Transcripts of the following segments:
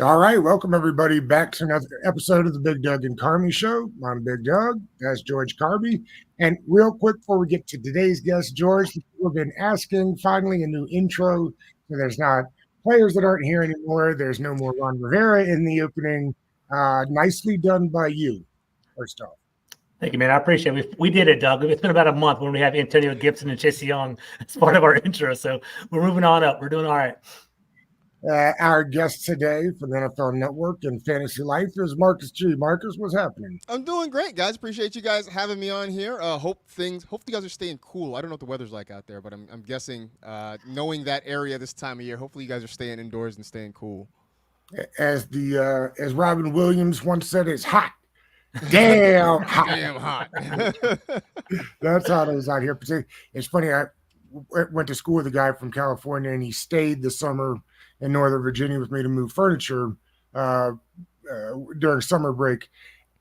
All right, welcome everybody back to another episode of the Big Doug and Carmi Show. I'm Big Doug. That's George Carmi. And real quick before we get to today's guest, George, we've been asking finally a new intro. So there's not players that aren't here anymore. There's no more Ron Rivera in the opening. Nicely done by you, first off. Thank you, man. I appreciate it. We did it, Doug. It's been about a month when we have Antonio Gibson and Chase Young as part of our intro. So we're moving on up. We're doing all right. Our guest today from the NFL Network and Fantasy Life is Marcus G. Marcus, what's happening? I'm doing great, guys. Appreciate you guys having me on here. Hopefully you guys are staying cool. I don't know what the weather's like out there, but I'm guessing, knowing that area this time of year, hopefully you guys are staying indoors and staying cool. As Robin Williams once said, it's hot. Damn hot. Damn hot. That's how it is out here. It's funny. I went to school with a guy from California, and he stayed the summer in Northern Virginia with me to move furniture during summer break.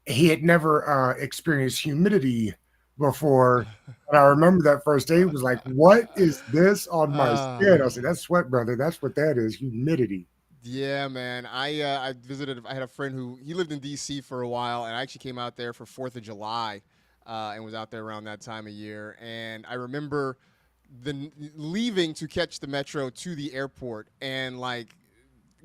He had never experienced humidity before. And I remember that first day, he was like, "What is this on my skin?" I said, "That's sweat, brother. That's what that is, humidity." Yeah, man. I visited. I had a friend who he lived in D.C. for a while, and I actually came out there for 4th of July, and was out there around that time of year. And I remember leaving to catch the metro to the airport, and like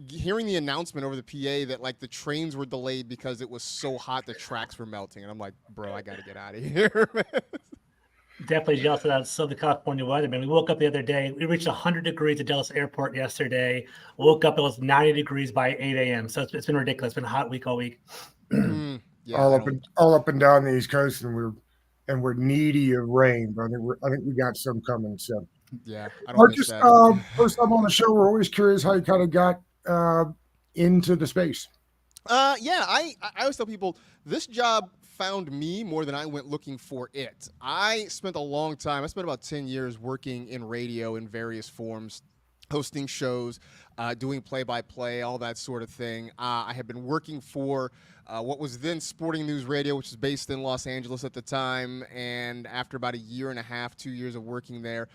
hearing the announcement over the PA that like the trains were delayed because it was so hot the tracks were melting, and I'm like, bro, I got to get out of here, man. Definitely jealous of that Southern California weather, man. We woke up the other day. We reached 100 degrees at Dallas Airport yesterday. Woke up, it was 90 degrees by 8 a.m. So it's been ridiculous. It's been a hot week all week. Yeah, all up and down the East Coast, and we're needy of rain. But I think we got some coming. So, yeah, I don't miss Marcus, that. first time on the show, we're always curious how you kind of got into the space. Yeah, I always tell people this job found me more than I went looking for it. I spent a long time. I spent about 10 years working in radio in various forms, hosting shows, doing play-by-play, all that sort of thing. I had been working for what was then Sporting News Radio, which is based in Los Angeles at the time. And after about a year and a half, 2 years of working there,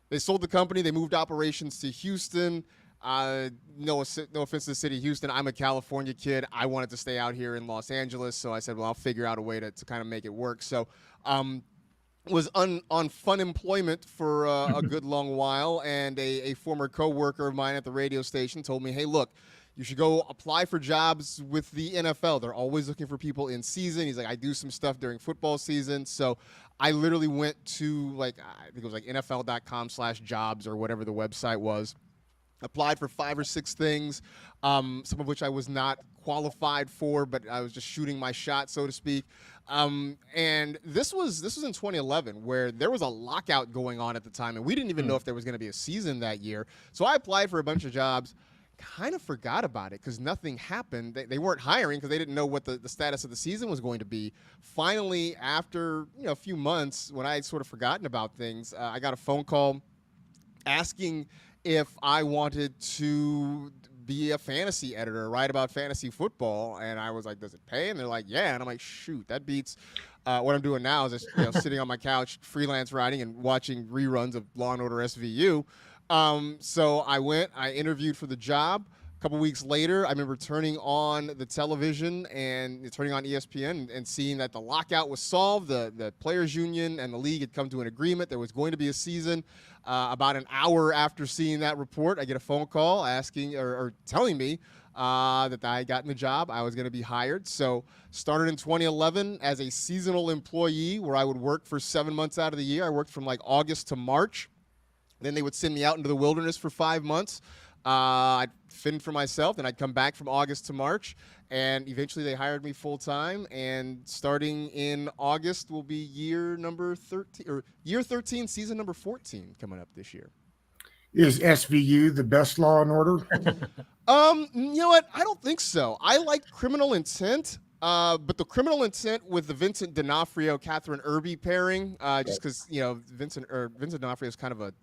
they sold the company. They moved operations to Houston. No offense to the city of Houston. I'm a California kid. I wanted to stay out here in Los Angeles, so I said, well, I'll figure out a way to kind of make it work. So was on fun employment for a good long while, and a former coworker of mine at the radio station told me, hey, look, you should go apply for jobs with the NFL. They're always looking for people in season. He's like, I do some stuff during football season. So I literally went to, like, I think it was like NFL.com/jobs or whatever the website was. Applied for 5 or 6 things, some of which I was not qualified for, but I was just shooting my shot, so to speak. And this was in 2011, where there was a lockout going on at the time, and we didn't even know if there was going to be a season that year. So I applied for a bunch of jobs, kind of forgot about it because nothing happened. They weren't hiring because they didn't know what the status of the season was going to be. Finally, after a few months, when I had sort of forgotten about things, I got a phone call asking if I wanted to be a fantasy editor, write about fantasy football. And I was like, does it pay? And they're like, yeah. And I'm like, shoot, that beats what I'm doing now is just sitting on my couch, freelance writing and watching reruns of Law & Order SVU. So I went, I interviewed for the job. A couple weeks later, I remember turning on the television and turning on ESPN and seeing that the lockout was solved. The players' union and the league had come to an agreement. There was going to be a season. About an hour after seeing that report, I get a phone call asking or telling me that I had gotten the job. I was going to be hired. So started in 2011 as a seasonal employee where I would work for 7 months out of the year. I worked from like August to March. Then they would send me out into the wilderness for 5 months. I'd fend for myself, then I'd come back from August to March, and eventually they hired me full-time, and starting in August will be year 13, season number 14 coming up this year. Is SVU the best Law and Order? You know what? I don't think so. I like Criminal Intent, but the Criminal Intent with the Vincent D'Onofrio, Catherine Irby pairing, just because, Vincent D'Onofrio is kind of a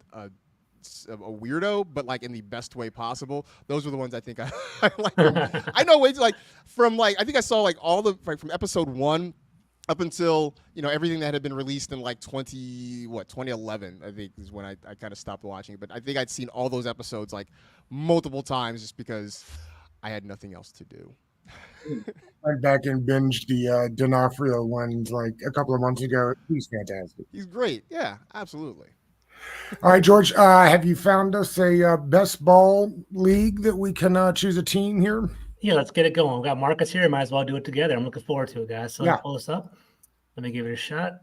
weirdo, but like in the best way possible. Those were the ones I think I like. I know ways like from like I think I saw like all the from episode 1 up until everything that had been released in like 2011. I think is when I kind of stopped watching it. But I think I'd seen all those episodes like multiple times just because I had nothing else to do. Went back and binged the D'Onofrio ones like a couple of months ago. He's fantastic. He's great. Yeah, absolutely. All right, George, have you found us a best ball league that we can choose a team here? Yeah, let's get it going. We've got Marcus here. Might as well do it together. I'm looking forward to it, guys. So let me pull this up. Let me give it a shot.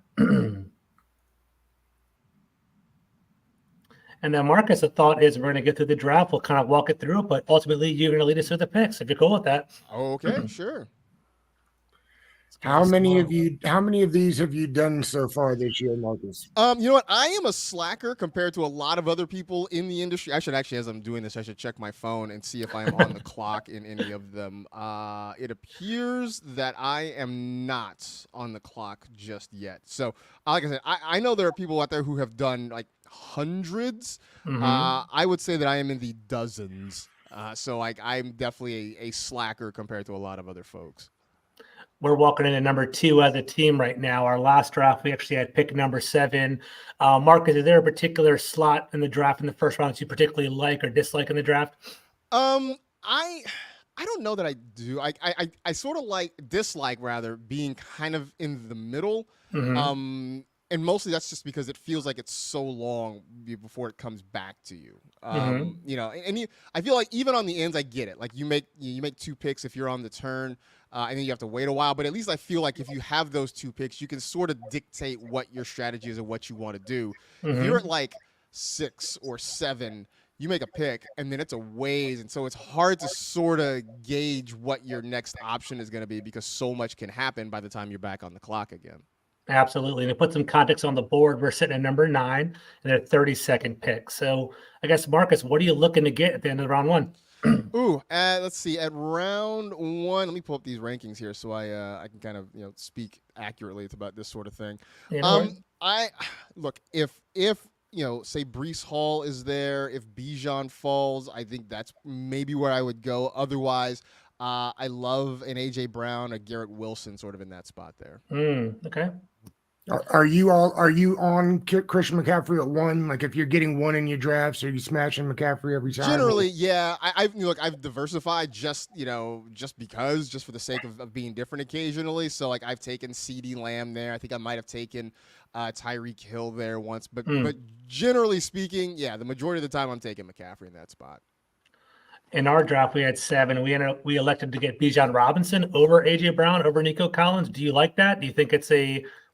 And then, Marcus, the thought is we're going to get through the draft. We'll kind of walk it through, but ultimately, you're going to lead us through the picks if you're cool with that. Okay, sure. How many of these have you done so far this year, Marcus? You know what? I am a slacker compared to a lot of other people in the industry. I should actually, as I'm doing this, I should check my phone and see if I am on the clock in any of them. It appears that I am not on the clock just yet. So, like I said, I know there are people out there who have done like hundreds. I would say that I am in the dozens. So, like, I'm definitely a slacker compared to a lot of other folks. We're walking into number 2 as a team right now. Our last draft, we actually had pick number 7. Marcus, is there a particular slot in the draft in the first round that you particularly like or dislike in the draft? I don't know that I do. I sort of dislike being kind of in the middle. And mostly that's just because it feels like it's so long before it comes back to you. You know, and I feel like even on the ends, I get it. Like you make 2 picks if you're on the turn. And then you have to wait a while. But at least I feel like if you have those 2 picks, you can sort of dictate what your strategy is and what you want to do. If you're at like 6 or 7, you make a pick, and then it's a ways. And so it's hard to sort of gauge what your next option is going to be because so much can happen by the time you're back on the clock again. Absolutely. And to put some context on the board, we're sitting at number 9 and they're 32nd pick. So I guess, Marcus, what are you looking to get at the end of round 1? Let's see. At round 1, let me pull up these rankings here so I can kind of speak accurately about this sort of thing. I look if say Breece Hall is there, if Bijan falls, I think that's maybe where I would go. Otherwise, I love an AJ Brown, a Garrett Wilson, sort of in that spot there. Okay. Are you on Christian McCaffrey at 1? Like if you're getting 1 in your drafts, are you smashing McCaffrey every time? Generally, yeah. I've diversified just for the sake of being different occasionally. So like I've taken CeeDee Lamb there. I think I might have taken Tyreek Hill there once, but generally speaking, yeah, the majority of the time I'm taking McCaffrey in that spot. In our draft, we had 7. We elected to get Bijan Robinson over AJ Brown over Nico Collins. Do you like that? Do you think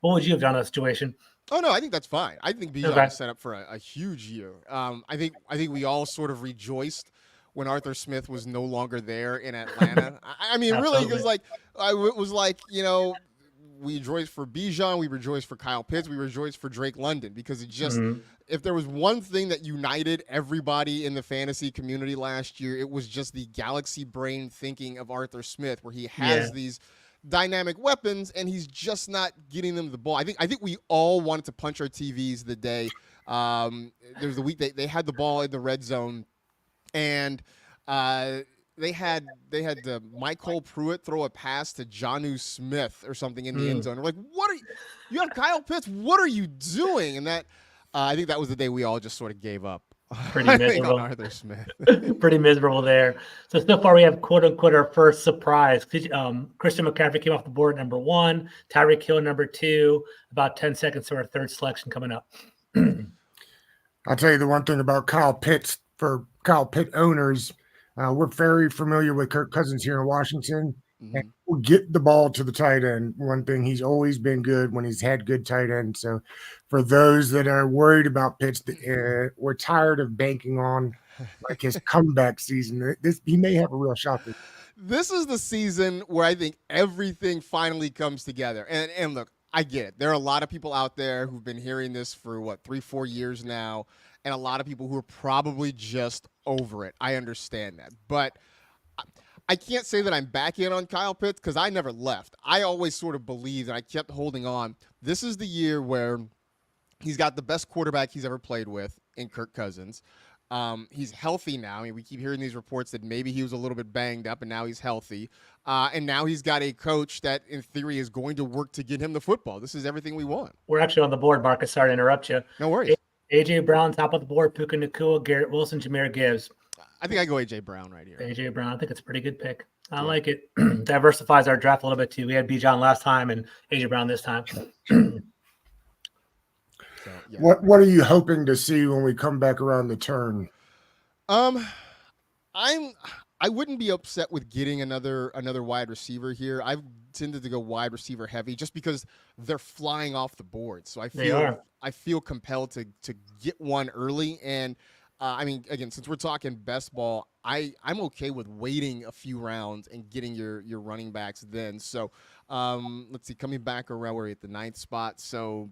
what would you have done in that situation? Oh no, I think that's fine. I think Bijan is set up for a huge year. I think we all sort of rejoiced when Arthur Smith was no longer there in Atlanta. I mean, really, because it was like we rejoiced for Bijan, we rejoiced for Kyle Pitts, we rejoiced for Drake London because it just if there was one thing that united everybody in the fantasy community last year, it was just the galaxy brain thinking of Arthur Smith, where he has these dynamic weapons and he's just not getting them the ball. I think we all wanted to punch our TVs the day there's the week they had the ball in the red zone and they had Michael Pruitt throw a pass to Jonnu Smith or something in the end zone. We're like, you have Kyle Pitts, what are you doing? And that I think that was the day we all just sort of gave up. Pretty miserable. On Arthur Smith. Pretty miserable there. So far we have quote unquote our first surprise. Christian McCaffrey came off the board number 1, Tyreek Hill number 2, about 10 seconds to our third selection coming up. I'll tell you the one thing about Kyle Pitts for Kyle Pitt owners. We're very familiar with Kirk Cousins here in Washington. And we'll get the ball to the tight end. One thing, he's always been good when he's had good tight ends. So for those that are worried about Pitts, we're tired of banking on like his comeback season. He may have a real shot. This is the season where I think everything finally comes together. And look, I get it. There are a lot of people out there who've been hearing this for 3-4 years now, and a lot of people who are probably just over it. I understand that. But I can't say that I'm back in on Kyle Pitts because I never left. I always sort of believed, and I kept holding on. This is the year where he's got the best quarterback he's ever played with in Kirk Cousins. He's healthy now. I mean, we keep hearing these reports that maybe he was a little bit banged up, and now he's healthy. And now he's got a coach that, in theory, is going to work to get him the football. This is everything we want. We're actually on the board, Marcus. Sorry to interrupt you. No worries. AJ Brown, top of the board, Puka Nacua, Garrett Wilson, Jahmyr Gibbs. I think I go AJ Brown right here. AJ Brown, I think it's a pretty good pick. I like it. Diversifies our draft a little bit too. We had Bijan last time and AJ Brown this time. So, yeah. What are you hoping to see when we come back around the turn? I wouldn't be upset with getting another wide receiver here. I've tended to go wide receiver heavy just because they're flying off the board. So I feel compelled to get one early. And I mean, again, since we're talking best ball, I'm okay with waiting a few rounds and getting your running backs then. So let's see, coming back around, we're at the 9th spot. So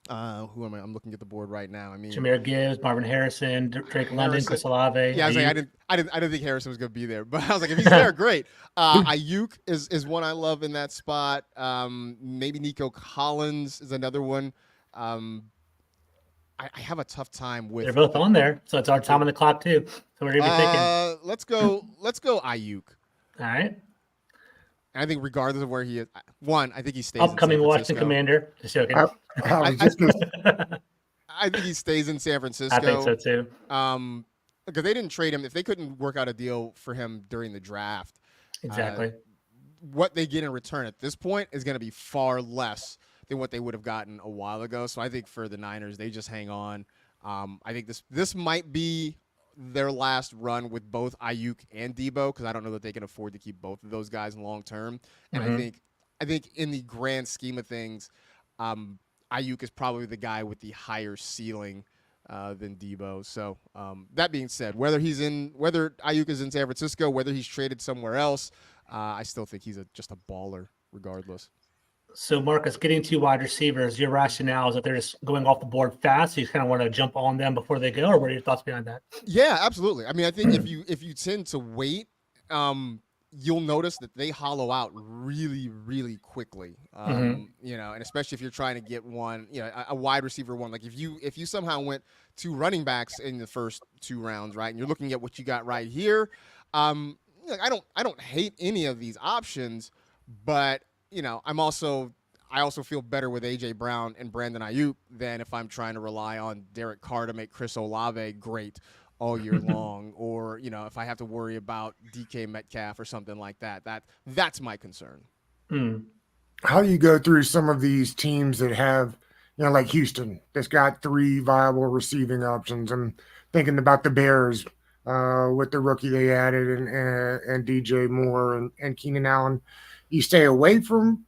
who am I? I'm looking at the board right now. I mean, Jahmyr Gibbs, Marvin Harrison, Drake London, Chris Olave. Yeah, I was like, I didn't think Harrison was going to be there, but I was like, if he's there, great. Ayuk is one I love in that spot. Maybe Nico Collins is another one. I have a tough time with. They're both on there, so it's our time on the clock too. So we're gonna be thinking. Let's go Ayuk. All right. I think regardless of where he is, I think he stays. Upcoming in San Washington Francisco. Commander. Just joking. I think he stays in San Francisco. I think so too. Because they didn't trade him. If they couldn't work out a deal for him during the draft, exactly. What they get in return at this point is going to be far less than what they would have gotten a while ago. So I think for the Niners, they just hang on. I think this might be their last run with both Ayuk and Debo, because I don't know that they can afford to keep both of those guys long term. And I think in the grand scheme of things, Ayuk is probably the guy with the higher ceiling than Debo. So that being said, whether Ayuk is in San Francisco, whether he's traded somewhere else, I still think he's just a baller regardless. So, Marcus, getting 2 wide receivers, your rationale is that they're just going off the board fast, so you kind of want to jump on them before they go, or what are your thoughts behind that? Yeah, absolutely. I mean, I think if you tend to wait, you'll notice that they hollow out really, really quickly. You know, and especially if you're trying to get one, you know, a wide receiver one. Like if you somehow went 2 running backs in the first 2 rounds, right, and you're looking at what you got right here, I don't hate any of these options, but you know, I also feel better with AJ Brown and Brandon Ayuk than if I'm trying to rely on Derek Carr to make Chris Olave great all year long, or you know, if I have to worry about DK Metcalf or something like that. That's my concern. How do you go through some of these teams that have, you know, like Houston, that's got 3 viable receiving options? I'm thinking about the Bears with the rookie they added and DJ Moore and Keenan Allen. You stay away from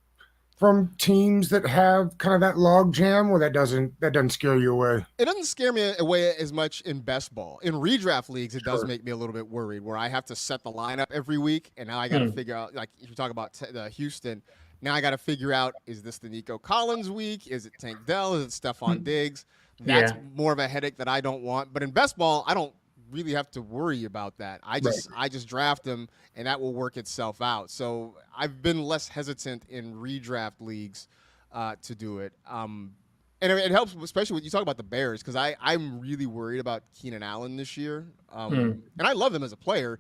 teams that have kind of that log jam, or that doesn't scare you away? It doesn't scare me away as much in best ball. In redraft leagues, it does make me a little bit worried, where I have to set the lineup every week, and now I got to figure out, like if you talk about the Houston, now I got to figure out, is this the Nico Collins week? Is it Tank Dell? Is it Stephon Diggs? That's more of a headache that I don't want. But in best ball, I don't really have to worry about that. I just draft them, and that will work itself out. So I've been less hesitant in redraft leagues to do it. And it helps, especially when you talk about the Bears, because I'm really worried about Keenan Allen this year. And I love him as a player.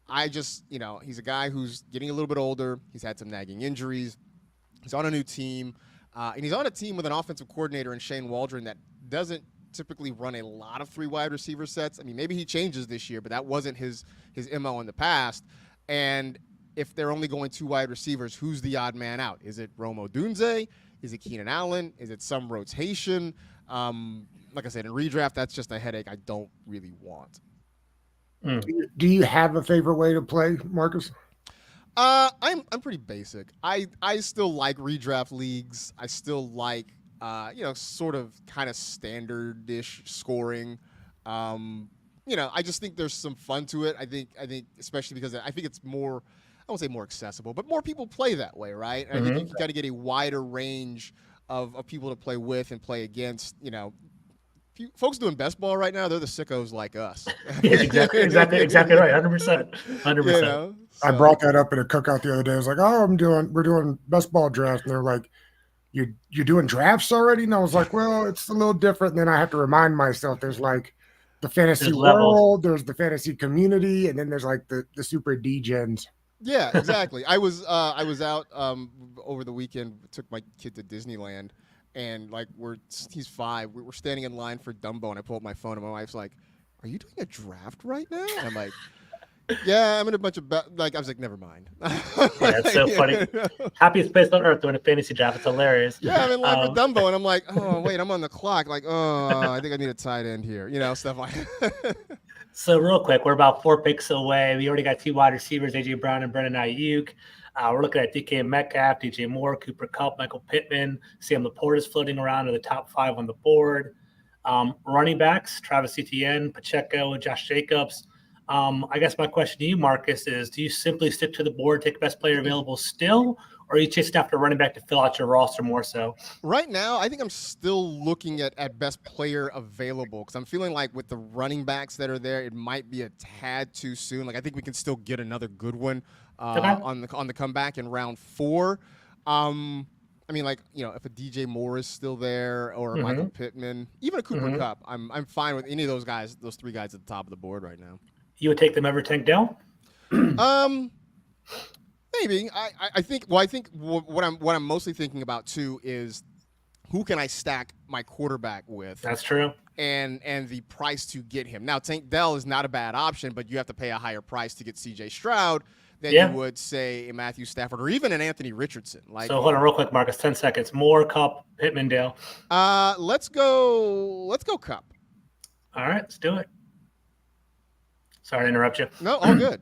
I just, you know, he's a guy who's getting a little bit older. He's had some nagging injuries. He's on a new team. And he's on a team with an offensive coordinator in Shane Waldron that doesn't typically run a lot of 3 wide receiver sets. I mean, maybe he changes this year, but that wasn't his MO in the past. And if they're only going 2 wide receivers, who's the odd man out? Is it Rome Odunze? Is it Keenan Allen? Is it some rotation? Like I said, in redraft, that's just a headache I don't really want. Do you have a favorite way to play, Marcus? I'm pretty basic. I still like redraft leagues. I still like sort of kind of standard-ish scoring. I just think there's some fun to it. I think especially because I think it's more, I won't say more accessible, but more people play that way, right? And I think you've got to get a wider range of people to play with and play against. You know, folks doing best ball right now, they're the sickos like us. exactly right, 100%. You know, I brought that up at a cookout the other day. I was like, "Oh, we're doing best ball draft," and they're like, You're doing drafts already? And I was like, well, it's a little different. And then I have to remind myself there's like the fantasy world, there's the fantasy community, and then there's like the super D-gens. Yeah, exactly. I was out over the weekend, took my kid to Disneyland, and like he's 5. We're standing in line for Dumbo, and I pull up my phone, and my wife's like, are you doing a draft right now? And I'm like, yeah, I'm in a bunch of I was like, never mind. Yeah, that's so funny. Happiest place on earth doing a fantasy draft. It's hilarious. Yeah, I'm in line for Dumbo, and I'm like, oh wait, I'm on the clock. Like, oh, I think I need a tight end here. Stuff like. So real quick, we're about 4 picks away. We already got 2 wide receivers, AJ Brown and Brendan Ayuk. We're looking at DK Metcalf, DJ Moore, Cooper Kupp, Michael Pittman. Sam Laporte is floating around in the top 5 on the board. Running backs, Travis Etienne, Pacheco, and Josh Jacobs. I guess my question to you, Marcus, is do you simply stick to the board, take best player available still, or are you chasing after running back to fill out your roster more so? Right now, I think I'm still looking at best player available because I'm feeling like with the running backs that are there, it might be a tad too soon. Like I think we can still get another good one on the comeback in round 4. I mean, like if a DJ Moore is still there or Michael Pittman, even a Cooper Kupp, I'm fine with any of those guys, those 3 guys at the top of the board right now. You would take them over Tank Dell? Maybe. I think what I'm mostly thinking about too is who can I stack my quarterback with? That's true. And the price to get him. Now, Tank Dell is not a bad option, but you have to pay a higher price to get C.J. Stroud than you would say a Matthew Stafford or even an Anthony Richardson. So hold on real quick, Marcus. 10 seconds. Moore, Kupp, Pittman, Dale. Let's go Kupp. All right, let's do it. Sorry to interrupt you. No, all good.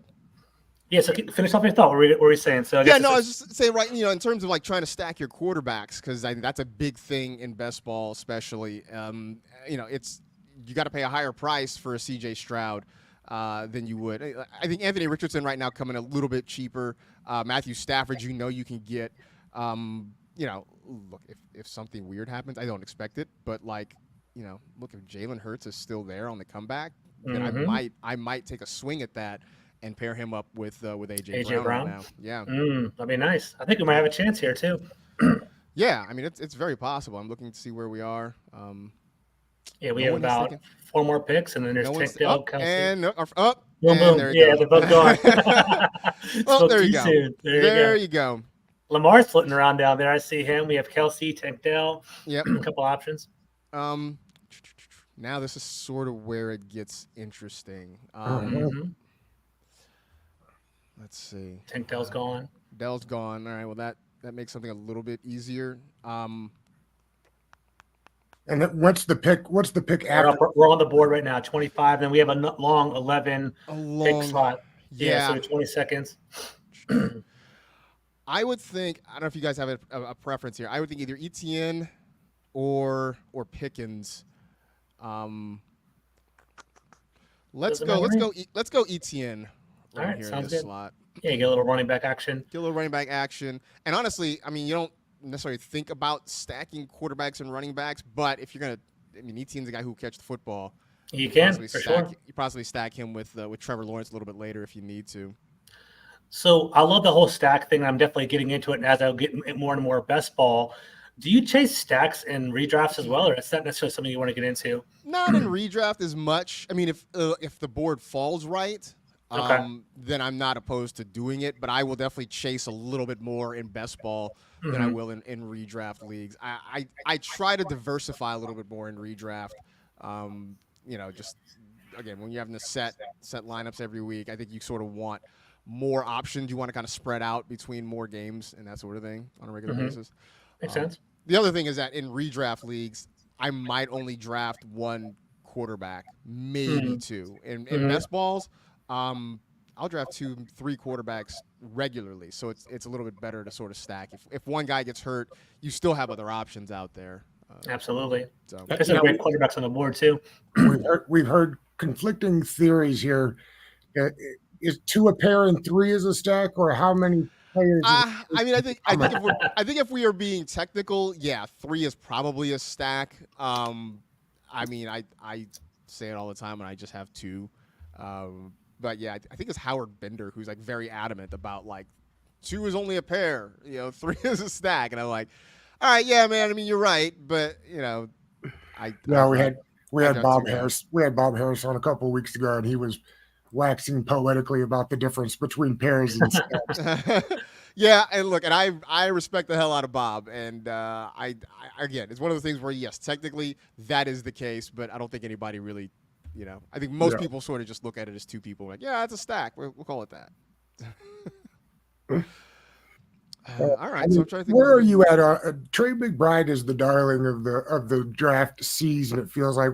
Yeah, so finish off your thought. What were we saying? So I was just saying, right, in terms of like trying to stack your quarterbacks, because I think that's a big thing in best ball, especially. It's you got to pay a higher price for a CJ Stroud than you would. I think Anthony Richardson right now coming a little bit cheaper. Matthew Stafford, you can get. Look, if something weird happens, I don't expect it, but look, if Jalen Hurts is still there on the comeback, then I might take a swing at that and pair him up with AJ Brown. Now. Yeah, that'd be nice. I think we might have a chance here too. Yeah, I mean it's very possible. I'm looking to see where we are. We have about 4 more picks, and then there's Tank Dell, Kelsey. And boom. They're both gone. Well, there you go. There you go. Lamar's floating around down there. I see him. We have Kelsey, Tank Dell. Yep. A couple options. Now this is sort of where it gets interesting. Let's see. Tank Dell's gone. Dell's gone. All right. Well, that makes something a little bit easier. And what's the pick? What's the pick after? We're on the board right now, 25. Then we have a long 11 pick slot. Yeah. So 20 seconds. I would think. I don't know if you guys have a preference here. I would think either Etienne or Pickens. Let's go Etienne. All right, here sounds in this good. Slot. Yeah, get a little running back action. And honestly, I mean, you don't necessarily think about stacking quarterbacks and running backs, but if you're gonna, Etienne's a guy who will catch the football. You can, for sure. You possibly stack him with Trevor Lawrence a little bit later if you need to. So I love the whole stack thing. I'm definitely getting into it, and as I get more and more best ball. Do you chase stacks and redrafts as well, or is that necessarily something you want to get into? Not in redraft as much. I mean, if the board falls right. Then I'm not opposed to doing it, but I will definitely chase a little bit more in best ball than I will in redraft leagues. I try to diversify a little bit more in redraft. Just again, when you're having to set lineups every week, I think you sort of want more options. You want to kind of spread out between more games and that sort of thing on a regular basis. Makes sense. The other thing is that in redraft leagues, I might only draft 1 quarterback, maybe 2. In best balls, I'll draft 2-3 quarterbacks regularly, so it's a little bit better to sort of stack. If one guy gets hurt, you still have other options out there. Absolutely. So there's some great quarterbacks on the board too. We've heard conflicting theories here. Is 2 a pair and 3 is a stack, or how many players? I think if we are being technical, 3 is probably a stack. I say it all the time, and I just have 2. But yeah, I think it's Howard Bender who's like very adamant about like 2 is only a pair, 3 is a stack, and I'm like, all right, yeah, man. I mean, you're right, but we had Bob Harris. We had Bob Harris on a couple of weeks ago, and he was waxing poetically about the difference between pairs and stacks. Yeah, and look, and I respect the hell out of Bob, and I again, it's one of the things where yes, technically that is the case, but I don't think anybody really I think most people sort of just look at it as two people. Like, yeah, it's a stack. We'll call it that. All right. So I'm trying to think. Where are you at? Trey McBride is the darling of the draft season. It feels like.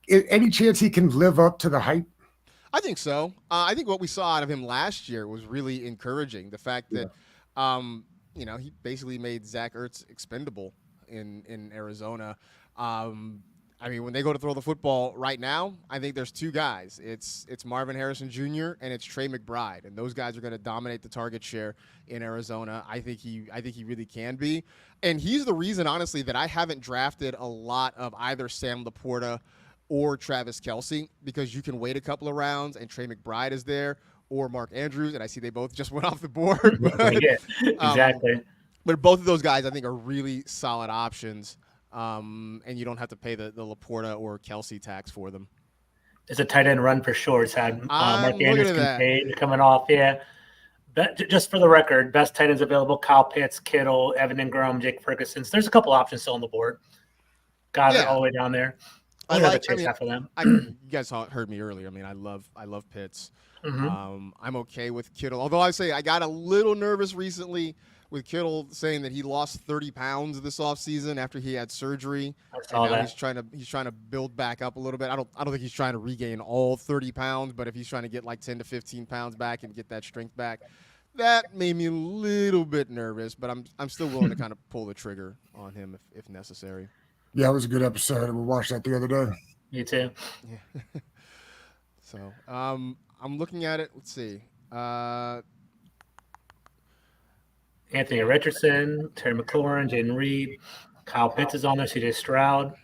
Any chance he can live up to the hype? I think so. I think what we saw out of him last year was really encouraging. The fact that, he basically made Zach Ertz expendable in Arizona. When they go to throw the football right now, I think there's two guys. It's Marvin Harrison Jr. and it's Trey McBride, and those guys are going to dominate the target share in Arizona. I think he really can be, and he's the reason, honestly, that I haven't drafted a lot of either Sam Laporta or Travis Kelce, because you can wait a couple of rounds and Trey McBride is there, or Mark Andrews, and I see they both just went off the board. Yeah, exactly. But both of those guys, I think, are really solid options. And you don't have to pay the Laporta or Kelce tax for them. It's a tight end run for sure. It's had Mark Andrews coming off. Yeah. Just for the record, best tight ends available: Kyle Pitts, Kittle, Evan Ingram, Jake Ferguson. So there's a couple options still on the board. Got it all the way down there. You guys heard me earlier. I mean, I love Pitts. Mm-hmm. I'm okay with Kittle. Although I say I got a little nervous recently with Kittle saying that he lost 30 pounds this offseason after he had surgery. And now he's trying to build back up a little bit. I don't think he's trying to regain all 30 pounds, but if he's trying to get like 10 to 15 pounds back and get that strength back, that made me a little bit nervous, but I'm still willing to kind of pull the trigger on him if necessary. Yeah, it was a good episode. We watched that the other day. Me too. Yeah. So, I'm looking at it. Let's see. Anthony Richardson, Terry McLaurin, Jaden Reed, Kyle Pitts is on there, CJ Stroud.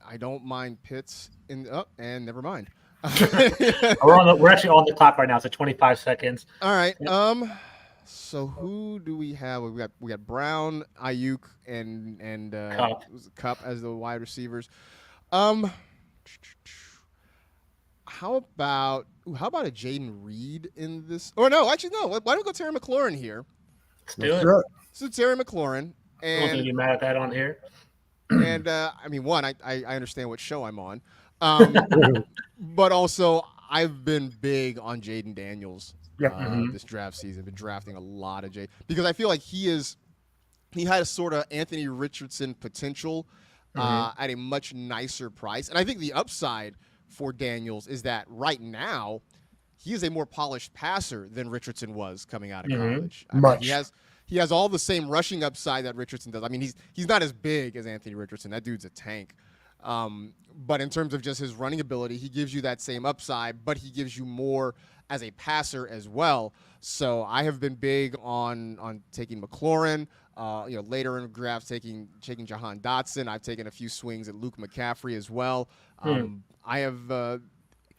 I don't mind Pitts and never mind. We're actually on the clock right now, so 25 seconds. All right. Yep. So who do we have? We got Brown, Ayuk, and Kupp as the wide receivers. How about a Jaden Reed in this? Or no, actually no. Why don't we go Terry McLaurin here? Let's do it. So Terry McLaurin, and I don't think you're mad at that on here. And I understand what show I'm on, but also I've been big on Jaden Daniels this draft season. Been drafting a lot of because I feel like he had a sort of Anthony Richardson potential at a much nicer price, and I think the upside for Daniels is that right now he is a more polished passer than Richardson was coming out of college. He has all the same rushing upside that Richardson does. I mean, he's not as big as Anthony Richardson. That dude's a tank. But in terms of just his running ability, he gives you that same upside, but he gives you more as a passer as well. So I have been big on taking McLaurin. Later in drafts, taking Jahan Dotson. I've taken a few swings at Luke McCaffrey as well. I have.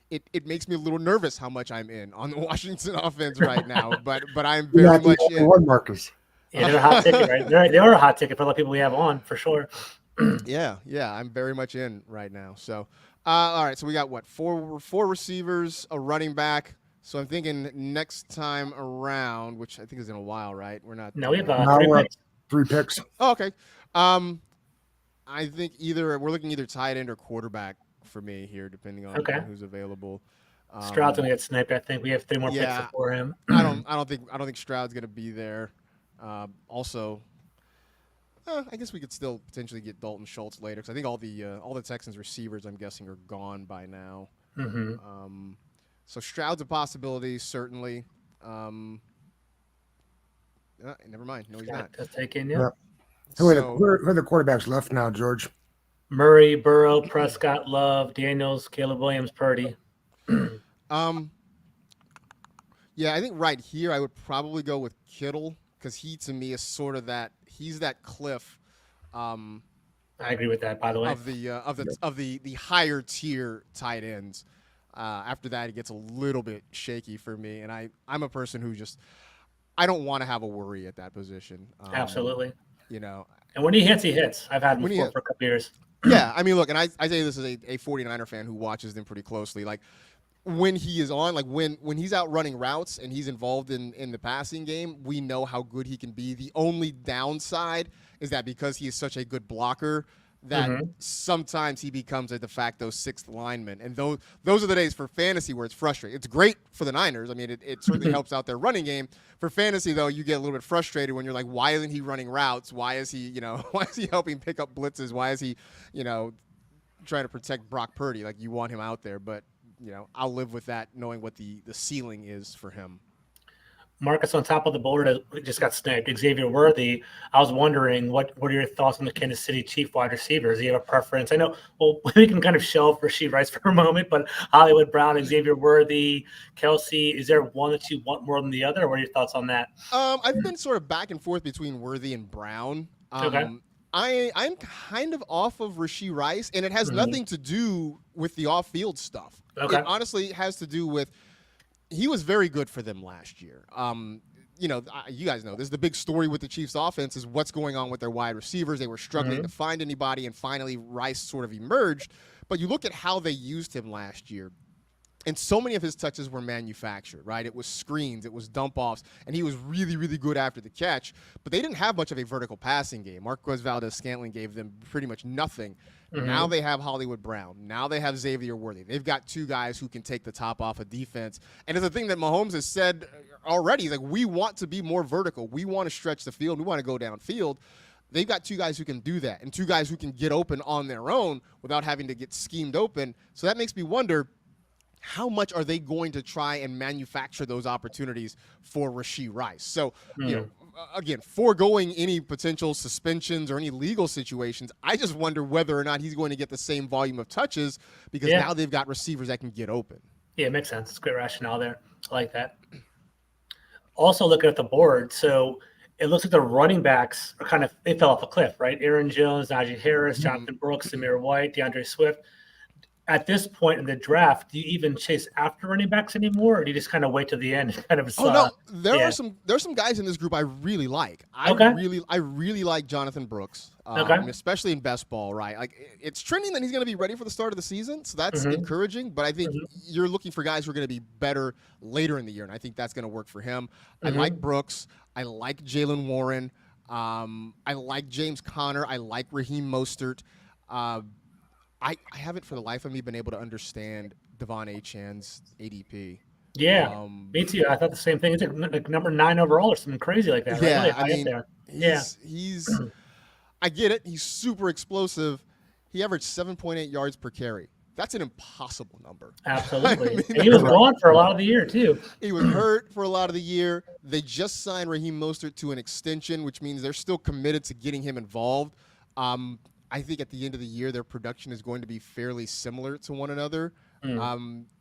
It makes me a little nervous how much I'm in on the Washington offense right now, but I'm very much in. One Marcus. Yeah, they're a hot ticket, right? They are a hot ticket for a lot of people we have on, for sure. Yeah, I'm very much in right now. So, all right, so we got four receivers, a running back. So I'm thinking next time around, which I think is in a while, right? We're not. No, we have three picks. Oh, okay. I think we're looking either tight end or quarterback for me here, depending on who's available. Stroud's gonna get sniped. I think we have 3 more picks for him. I don't think Stroud's gonna be there. Also, I guess we could still potentially get Dalton Schultz later, because I think all the Texans receivers, I'm guessing, are gone by now. So Stroud's a possibility, certainly. Never mind. No, he's not. Just taken, yeah. Who are the quarterbacks left now, George? Murray, Burrow, Prescott, Love, Daniels, Caleb Williams, Purdy. Yeah, I think right here I would probably go with Kittle, because he, to me, is sort of he's that cliff. I agree with that, by the way. Of the higher tier tight ends. After that, it gets a little bit shaky for me, and I'm a person who I don't want to have a worry at that position. Absolutely. And when he hits. I've had him before for a couple years. Yeah, I mean, look, and I say this as a 49er fan who watches them pretty closely. Like, when he is on, like when he's out running routes and he's involved in the passing game, we know how good he can be. The only downside is that because he is such a good blocker, that sometimes he becomes a de facto sixth lineman. And those are the days for fantasy where it's frustrating. It's great for the Niners. I mean, it certainly helps out their running game. For fantasy, though, you get a little bit frustrated when you're like, why isn't he running routes? Why is he, why is he helping pick up blitzes? Why is he, trying to protect Brock Purdy? Like, you want him out there, but, I'll live with that knowing what the ceiling is for him. Marcus, on top of the board, just got snagged. Xavier Worthy. I was wondering, what are your thoughts on the Kansas City Chief wide receivers? Do you have a preference? I know, well, we can kind of shelve Rashee Rice for a moment, but Hollywood Brown, Xavier Worthy, Kelsey, is there one that you want more than the other? What are your thoughts on that? I've been sort of back and forth between Worthy and Brown. Okay. I'm kind of off of Rashee Rice, and it has nothing to do with the off-field stuff. Okay. It honestly has to do with he was very good for them last year. You guys know this. The big story with the Chiefs offense is what's going on with their wide receivers. They were struggling to find anybody, and finally Rice sort of emerged. But you look at how they used him last year, and so many of his touches were manufactured, right? It was screens, it was dump-offs, and he was really, really good after the catch. But they didn't have much of a vertical passing game. Marquez Valdez-Scantling gave them pretty much nothing. Now they have Hollywood Brown. Now they have Xavier Worthy. They've got two guys who can take the top off of defense. And it's a thing that Mahomes has said already. He's like, we want to be more vertical. We want to stretch the field. We want to go downfield. They've got two guys who can do that and two guys who can get open on their own without having to get schemed open. So that makes me wonder, how much are they going to try and manufacture those opportunities for Rashee Rice? So, again, foregoing any potential suspensions or any legal situations, I just wonder whether or not he's going to get the same volume of touches because now they've got receivers that can get open. Yeah, it makes sense. It's a great rationale there. I like that. Also, looking at the board, so it looks like the running backs are they fell off a cliff, right? Aaron Jones, Najee Harris, Jonathan Brooks, Samir White, DeAndre Swift. At this point in the draft, do you even chase after running backs anymore, or do you just kind of wait to the end? There's some guys in this group I really like. I really like Jonathan Brooks, especially in best ball. Right, like it's trending that he's going to be ready for the start of the season, so that's encouraging. But I think you're looking for guys who are going to be better later in the year, and I think that's going to work for him. I like Brooks. I like Jalen Warren. I like James Conner. I like Raheem Mostert. I haven't for the life of me been able to understand Devon Achan's ADP. Yeah, me too. I thought the same thing. It's like number 9 overall or something crazy like that. Yeah, right? He's I get it. He's super explosive. He averaged 7.8 yards per carry. That's an impossible number. Absolutely. And he was gone for a lot of the year, too. He was hurt for a lot of the year. They just signed Raheem Mostert to an extension, which means they're still committed to getting him involved. I think at the end of the year, their production is going to be fairly similar to one another.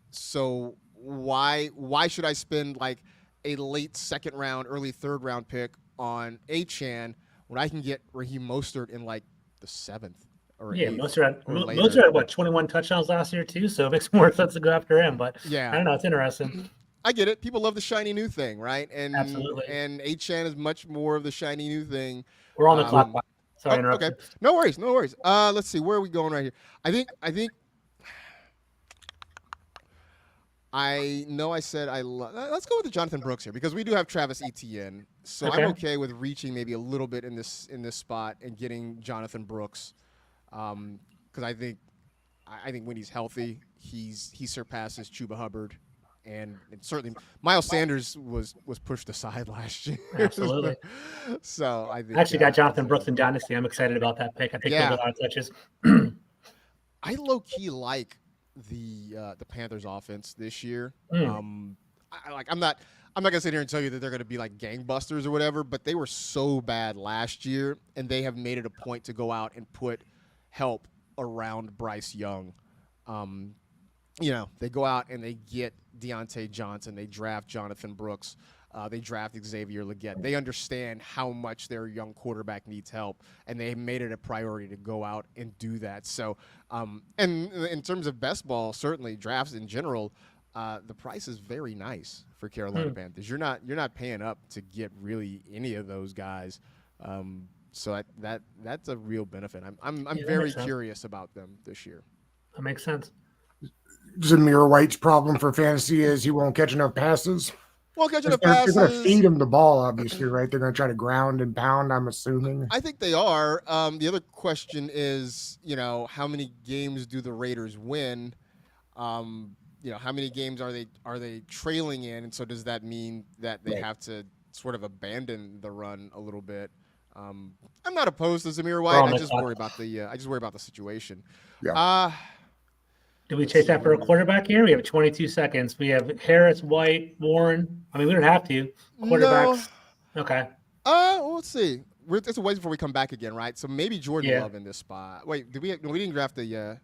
So why should I spend like a late second round, early third round pick on Achan when I can get Raheem Mostert in like the 7th or 8th? Mostert had what, 21 touchdowns last year too, so it makes more sense to go after him. But I don't know, it's interesting. I get it. People love the shiny new thing, right? And absolutely. And Achan is much more of the shiny new thing. We're on the clock. Sorry, okay. No worries. Let's see. Where are we going right here? I think I know I said let's go with the Jonathan Brooks here because we do have Travis Etienne. So I'm okay with reaching maybe a little bit in this spot and getting Jonathan Brooks. Because I think when he's healthy, he surpasses Chuba Hubbard. And certainly, Miles Sanders was pushed aside last year. Absolutely. So I think I actually got Jonathan Brooks in Dynasty. I'm excited about that pick. I think he'll get a lot of touches. I low key like the Panthers offense this year. I'm not gonna sit here and tell you that they're gonna be like gangbusters or whatever, but they were so bad last year, and they have made it a point to go out and put help around Bryce Young. They go out and they get Deontay Johnson. They draft Jonathan Brooks. They draft Xavier Legette. They understand how much their young quarterback needs help, and they made it a priority to go out and do that. So, and in terms of best ball, certainly drafts in general, the price is very nice for Carolina Panthers. You're not paying up to get really any of those guys. So that's a real benefit. I'm very curious about them this year. That makes sense. Zamir White's problem for fantasy is he won't catch enough passes. Well, catching the They're going to passes. feed him the ball, obviously, right? They're going to try to ground and pound, I'm assuming. I think they are. The other question is, how many games do the Raiders win? How many games are they trailing in? And so does that mean that they have to sort of abandon the run a little bit? I'm not opposed to Zamir White. I just worry about the situation. Yeah. Do we chase after a quarterback here? We have 22 seconds. We have Harris, White, Warren. I mean, we don't have to. Quarterbacks. No. Okay. Let's see. It's a ways before we come back again, right? So maybe Jordan Love in this spot. Wait, we didn't draft the.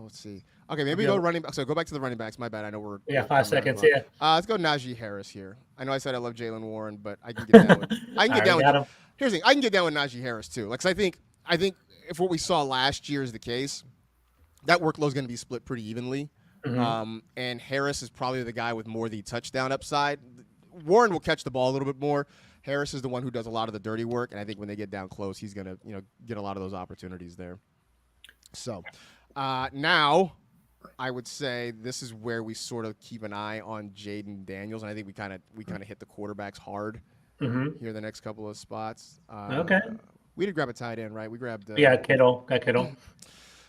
Let's see. Okay, maybe go running back. So go back to the running backs. My bad. I know we're 5 seconds. Yeah. Let's go Najee Harris here. I know I said I love Jalen Warren, but I can get down with. Here's the thing. I can get down with Najee Harris too. Like, 'cause I think if what we saw last year is the case, that workload is going to be split pretty evenly. Mm-hmm. And Harris is probably the guy with more of the touchdown upside. Warren will catch the ball a little bit more. Harris is the one who does a lot of the dirty work, and I think when they get down close, he's going to get a lot of those opportunities there. So now I would say this is where we sort of keep an eye on Jaden Daniels, and I think we kind of hit the quarterbacks hard here the next couple of spots. Okay. We did grab a tight end, right? We grabbed Kittle. Got Kittle.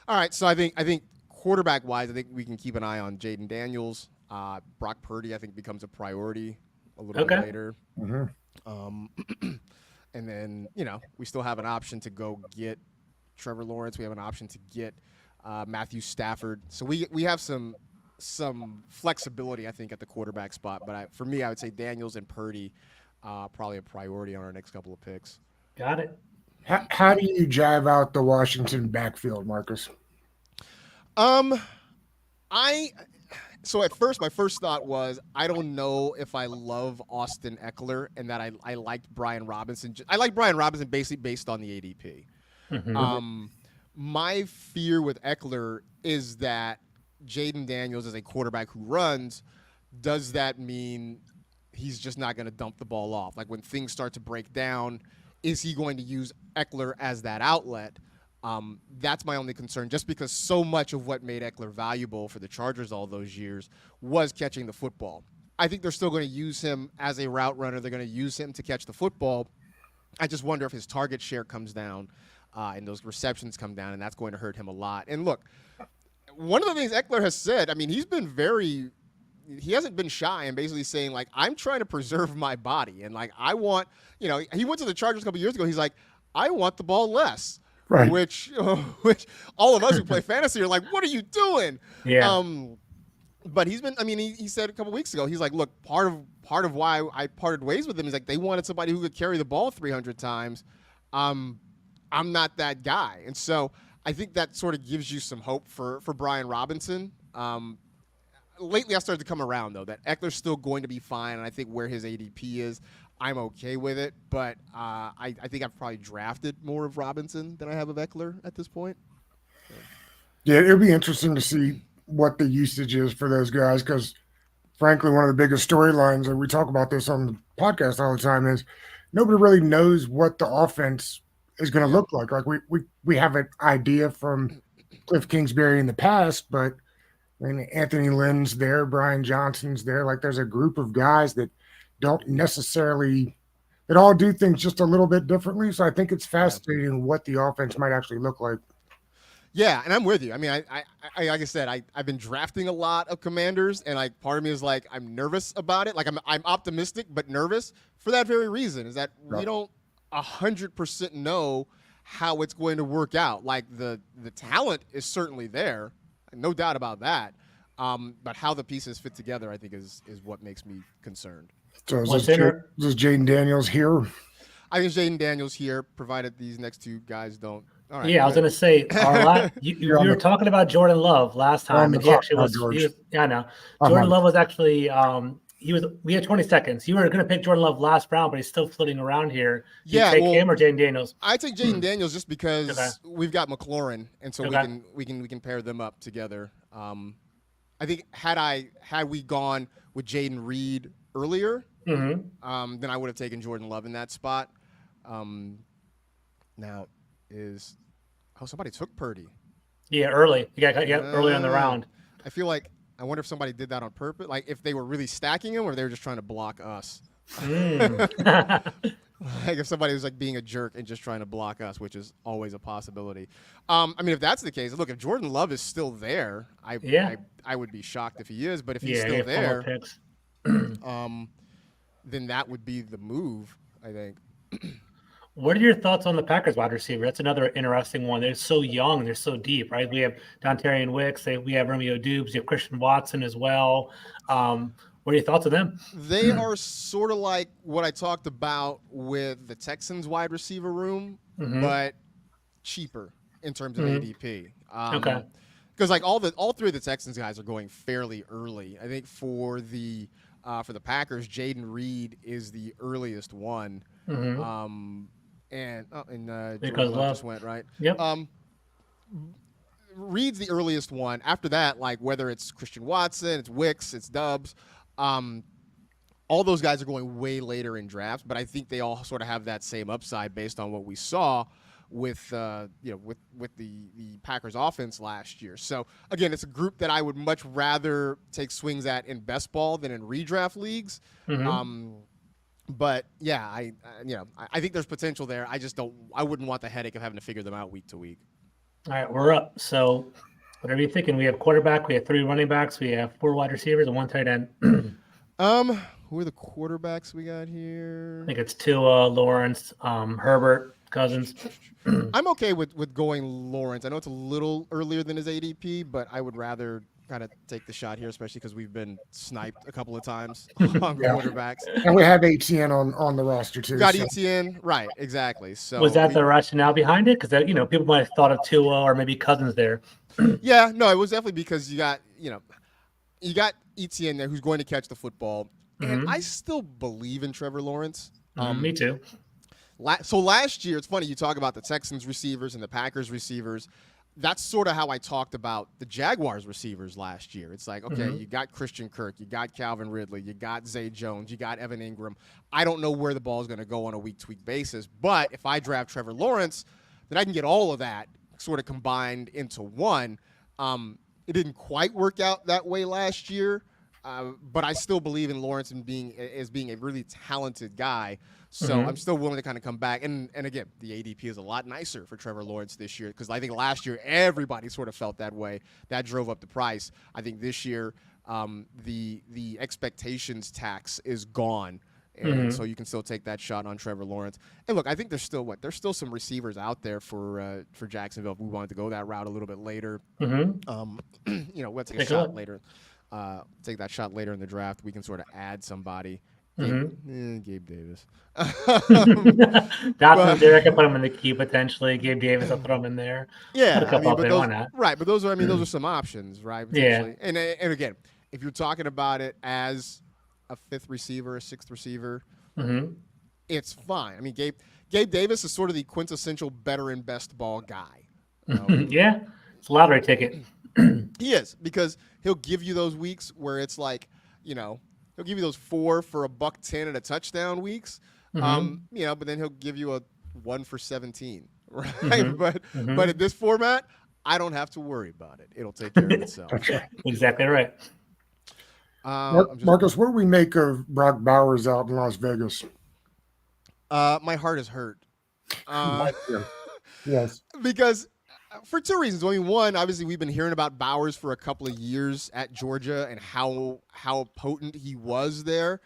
All right, so I think quarterback wise, I think we can keep an eye on Jaden Daniels. Brock Purdy, I think, becomes a priority a little bit later. Mm-hmm. And then we still have an option to go get Trevor Lawrence. We have an option to get Matthew Stafford. So we have some flexibility, I think, at the quarterback spot. But for me, I would say Daniels and Purdy probably a priority on our next couple of picks. Got it. How do you jive out the Washington backfield, Marcus? So at first, my first thought was, I don't know if I love Austin Eckler and that I liked Brian Robinson. I like Brian Robinson basically based on the ADP. Mm-hmm. My fear with Eckler is that Jaden Daniels is a quarterback who runs. Does that mean he's just not going to dump the ball off? Like when things start to break down, is he going to use Eckler as that outlet? That's my only concern, just because so much of what made Eckler valuable for the Chargers all those years was catching the football. I think they're still going to use him as a route runner. They're going to use him to catch the football. I just wonder if his target share comes down and those receptions come down, and that's going to hurt him a lot. And look, one of the things Eckler has said, I mean, he hasn't been shy in basically saying, like, I'm trying to preserve my body. And, like, I want, he went to the Chargers a couple years ago. He's like, I want the ball less. Right. Which all of us who play fantasy are like, what are you doing? Yeah. But he's been, he said a couple weeks ago, he's like, look, part of why I parted ways with him is like they wanted somebody who could carry the ball 300 times. I'm not that guy. And so I think that sort of gives you some hope for Brian Robinson. Lately, I started to come around, though, that Eckler's still going to be fine, and I think where his ADP is, I'm okay with it. But I think I've probably drafted more of Robinson than I have of Eckler at this point. Yeah, it'll be interesting to see what the usage is for those guys because, frankly, one of the biggest storylines, and we talk about this on the podcast all the time, is nobody really knows what the offense is going to look like. Like we have an idea from Cliff Kingsbury in the past, but I mean, Anthony Lynn's there, Brian Johnson's there. Like there's a group of guys that don't necessarily – that all do things just a little bit differently. So I think it's fascinating what the offense might actually look like. Yeah, and I'm with you. I mean, I like I said, I've been drafting a lot of commanders, and like part of me is like I'm nervous about it. Like I'm optimistic but nervous for that very reason. Is that we don't 100% know how it's going to work out. Like the talent is certainly there, no doubt about that. But how the pieces fit together, I think, is what makes me concerned. So is this Jaden Daniels here? I think Jaden Daniels here, provided these next two guys don't. All right, I was going to say, you were talking about Jordan Love last time, and he actually was. I know. Jordan Love was actually we had 20 seconds. You were going to pick Jordan Love last round, but he's still floating around here. Do you take him or Jaden Daniels? I take Jaden Daniels just because we've got McLaurin, and so we can pair them up together. I think had we gone with Jaden Reed earlier, then I would have taken Jordan Love in that spot. Now somebody took Purdy. Yeah, early. You got early on the round. I feel like I wonder if somebody did that on purpose, like if they were really stacking him or they were just trying to block us. Like if somebody was like being a jerk and just trying to block us, which is always a possibility. I mean, if that's the case, look, if Jordan Love is still there, I would be shocked if he is. But if he's still there, then that would be the move, I think. What are your thoughts on the Packers wide receiver? That's another interesting one. They're so young. They're so deep, right? We have Dontarian Wicks. We have Romeo Dubes. You have Christian Watson as well. What are your thoughts of them? They are sort of like what I talked about with the Texans wide receiver room, but cheaper in terms of ADP. Okay. Because like all three of the Texans guys are going fairly early. I think for the Packers, Jaden Reed is the earliest one. And because Love just went right. Yep. Reed's the earliest one. After that, like whether it's Christian Watson, it's Wicks, it's Dubs, all those guys are going way later in drafts. But I think they all sort of have that same upside based on what we saw with the Packers offense last year. So again, it's a group that I would much rather take swings at in best ball than in redraft leagues. But yeah, I think there's potential there. I wouldn't want the headache of having to figure them out week to week. All right, we're up. So whatever you're thinking, we have quarterback, we have 3 running backs, we have 4 wide receivers, and 1 tight end. Who are the quarterbacks we got here? I think it's Tua, Lawrence, Herbert, Cousins. I'm okay with going Lawrence. I know it's a little earlier than his ADP, but I would rather kind of take the shot here, especially because we've been sniped a couple of times on quarterbacks. And we have ATN on the roster too. Got ETN, right? Exactly. So was that the rationale behind it? Because people might have thought of Tua or maybe Cousins there. Yeah, no, it was definitely because you got ETN there who's going to catch the football, and I still believe in Trevor Lawrence. Me too. So last year, it's funny you talk about the Texans receivers and the Packers receivers. That's sort of how I talked about the Jaguars receivers last year. It's like, okay, you got Christian Kirk, you got Calvin Ridley, you got Zay Jones, you got Evan Ingram. I don't know where the ball is going to go on a week-to-week basis, but if I draft Trevor Lawrence, then I can get all of that sort of combined into one. It didn't quite work out that way last year, but I still believe in Lawrence and being a really talented guy. So I'm still willing to kind of come back. And again, the ADP is a lot nicer for Trevor Lawrence this year because I think last year everybody sort of felt that way. That drove up the price. I think this year the expectations tax is gone. And so you can still take that shot on Trevor Lawrence. And look, I think there's still some receivers out there for Jacksonville if we wanted to go that route a little bit later. We'll take a shot later. Take that shot later in the draft. We can sort of add somebody. Gabe Davis. That's one there. I could put him in the key potentially. Gabe Davis, I'll throw him in there. Yeah, but those are some options, right? Yeah. And again, if you're talking about it as a 5th receiver, a 6th receiver, it's fine. I mean, Gabe Davis is sort of the quintessential better in best ball guy. Yeah, it's a lottery ticket. He is, because he'll give you those weeks where it's like, he'll give you those 4 for $110 and a touchdown weeks, but then he'll give you a 1 for 17, right? But in this format, I don't have to worry about it. It'll take care of itself. Exactly right. Marcus, what do we make of Brock Bowers out in Las Vegas? My heart is hurt. Yes. Because for 2 reasons. I mean, one, obviously we've been hearing about Bowers for a couple of years at Georgia and how potent he was there.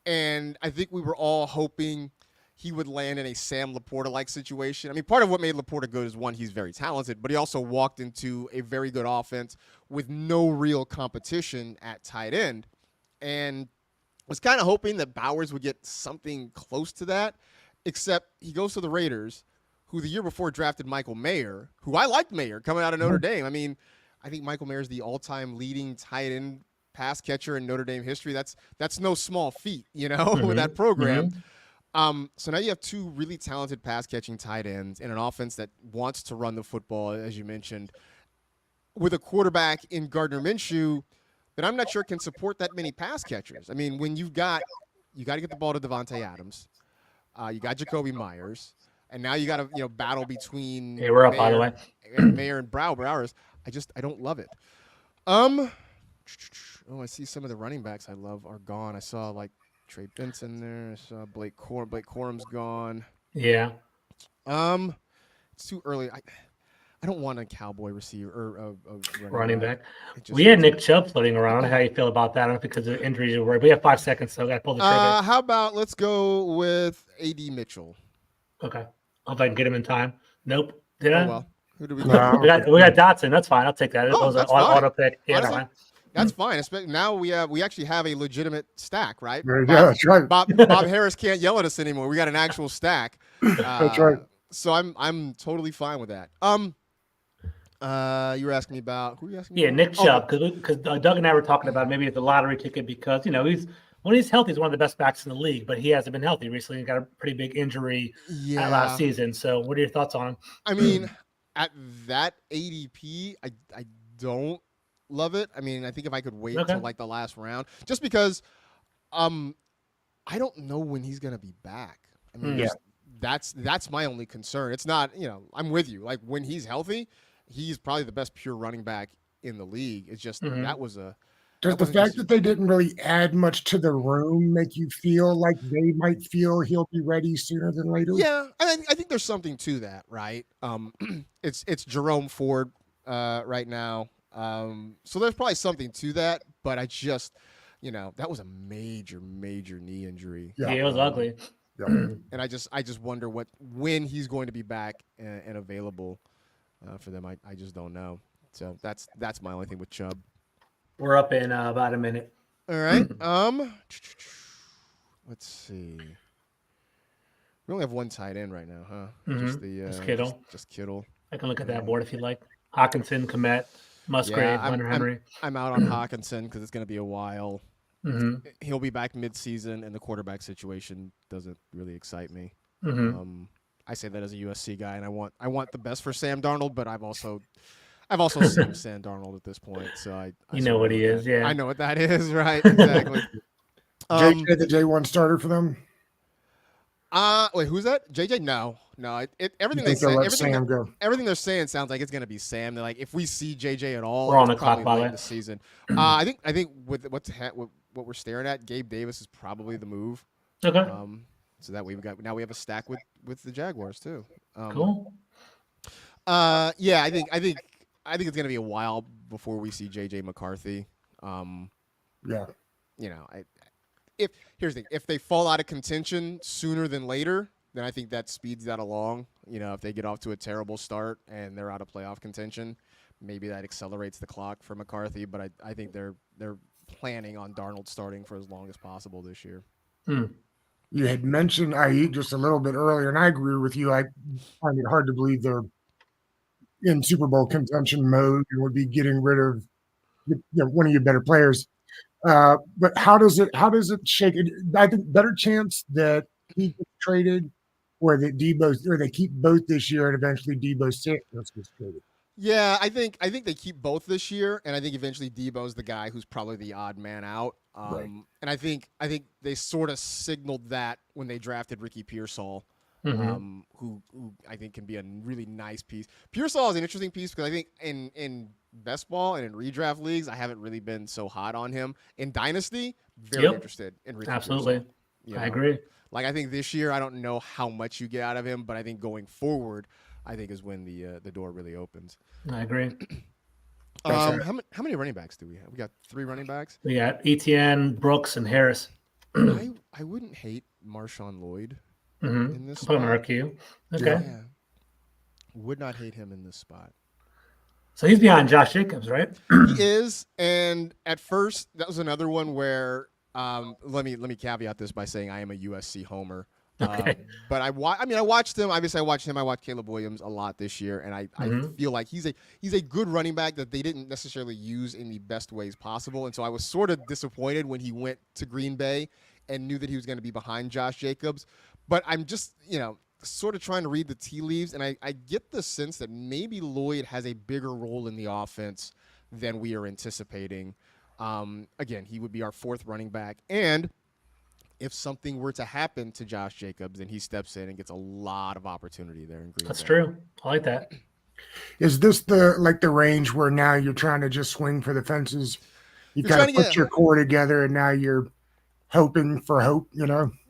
And I think we were all hoping he would land in a Sam Laporta-like situation. I mean, part of what made Laporta good is, one, he's very talented, but he also walked into a very good offense with no real competition at tight end. And was kind of hoping that Bowers would get something close to that, except he goes to the Raiders, who the year before drafted Michael Mayer, who I liked Mayer coming out of Notre Dame. I mean, I think Michael Mayer is the all-time leading tight end pass catcher in Notre Dame history. That's no small feat, with that program. So now you have 2 really talented pass-catching tight ends in an offense that wants to run the football, as you mentioned, with a quarterback in Gardner Minshew that I'm not sure can support that many pass catchers. I mean, when you got to get the ball to Devontae Adams, you got Jacoby Myers, and now you got to battle between we're up, by the way. Mayer and Bowers. I don't love it. Oh, I see some of the running backs I love are gone. I saw like Trey Benson there. I saw Blake Corum's gone. Yeah. It's too early. I don't want a Cowboy receiver or a Running back. It just We had seems Nick like- Chubb floating around. I don't know how you feel about that. I don't know because of injuries or worry. We have 5 seconds, so I got to pull the trigger. How about let's go with A.D. Mitchell? Okay. Hope I can get him in time. Nope. Did I? Oh well. Who do we No. got? We got Dotson. That's fine. I'll take that. It Oh, was an that's fine. auto pick. Yeah, Honestly, fine. That's fine. Now we actually have a legitimate stack, right? There you go. That's right. Bob Harris can't yell at us anymore. We got an actual stack. That's right. So I'm totally fine with that. You were asking me about who are you asking me Yeah, about? Nick Chubb, because Doug and I were talking about maybe it's a lottery ticket because when he's healthy, he's one of the best backs in the league, but he hasn't been healthy recently. He got a pretty big injury last season. So, what are your thoughts on him? I mean, at that ADP, I don't love it. I mean, I think if I could wait till like the last round, just because, I don't know when he's gonna be back. I mean, that's my only concern. It's not, I'm with you. Like when he's healthy, he's probably the best pure running back in the league. It's just that was a. Does the fact that they didn't really add much to the room make you feel like they might feel he'll be ready sooner than later? Yeah, I think there's something to that, right? It's Jerome Ford right now, so there's probably something to that. But I just, that was a major knee injury. Yeah, it was ugly. Yeah. And I just wonder when he's going to be back and available for them. I just don't know. So that's my only thing with Chubb. We're up in about a minute. All right. Let's see. We only have one tight end right now, huh? Just Kittle. Just Kittle. I can look at that board if you like. Hawkinson, Komet, Musgrave, Hunter Henry. I'm out on Hawkinson because it's going to be a while. He'll be back mid-season, and the quarterback situation doesn't really excite me. I say that as a USC guy, and I want the best for Sam Darnold, but I've also seen Sam Darnold at this point, so I know what he is, yeah. I know what that is, right? Exactly. JJ, the J1 starter for them? Wait, who's that? JJ? No. Everything they're saying sounds like it's going to be Sam. They're like, if we see JJ at all, we're on the clock by late in the season. I think with what we're staring at, Gabe Davis is probably the move. Okay. So that we have a stack with the Jaguars too. Cool. Yeah, I think it's going to be a while before we see JJ McCarthy. Here's the thing: if they fall out of contention sooner than later, then I think that speeds that along. If they get off to a terrible start and they're out of playoff contention, maybe that accelerates the clock for McCarthy. But I think they're planning on Darnold starting for as long as possible this year. You had mentioned Ayuk just a little bit earlier, and I agree with you. I find it hard to believe they're in Super Bowl contention mode and would be getting rid of one of your better players. But how does it shake? I think better chance that he gets traded, or that they keep both this year and eventually Deebo Samuel gets traded. Yeah, I think they keep both this year, and I think eventually Deebo's the guy who's probably the odd man out. Right. And I think they sort of signaled that when they drafted Ricky Pearsall, who I think can be a really nice piece. Pearsall is an interesting piece because I think in best ball and in redraft leagues, I haven't really been so hot on him. In Dynasty, very interested in Ricky Absolutely. Pearsall. I agree. Like I think this year, I don't know how much you get out of him, but I think going forward, I think is when the door really opens. I agree. How many running backs do we have? We got 3 running backs. We got Etienne, Brooks, and Harris. I wouldn't hate Marshawn Lloyd in this spot. RQ. Okay. Yeah. Would not hate him in this spot. So he's behind Josh Jacobs, right? He is, and at first that was another one where let me caveat this by saying I am a USC homer. Okay. But I watched him. Obviously, I watched Caleb Williams a lot this year, and I feel like he's a good running back that they didn't necessarily use in the best ways possible. And so I was sort of disappointed when he went to Green Bay and knew that he was going to be behind Josh Jacobs. But I'm just sort of trying to read the tea leaves, and I get the sense that maybe Lloyd has a bigger role in the offense than we are anticipating. Again, he would be our 4th running back, and if something were to happen to Josh Jacobs, then he steps in and gets a lot of opportunity there in Green Bay. That's true. I like that. Is this the range where now you're trying to just swing for the fences? You They're kind trying of to put your core together, and now you're hoping for hope.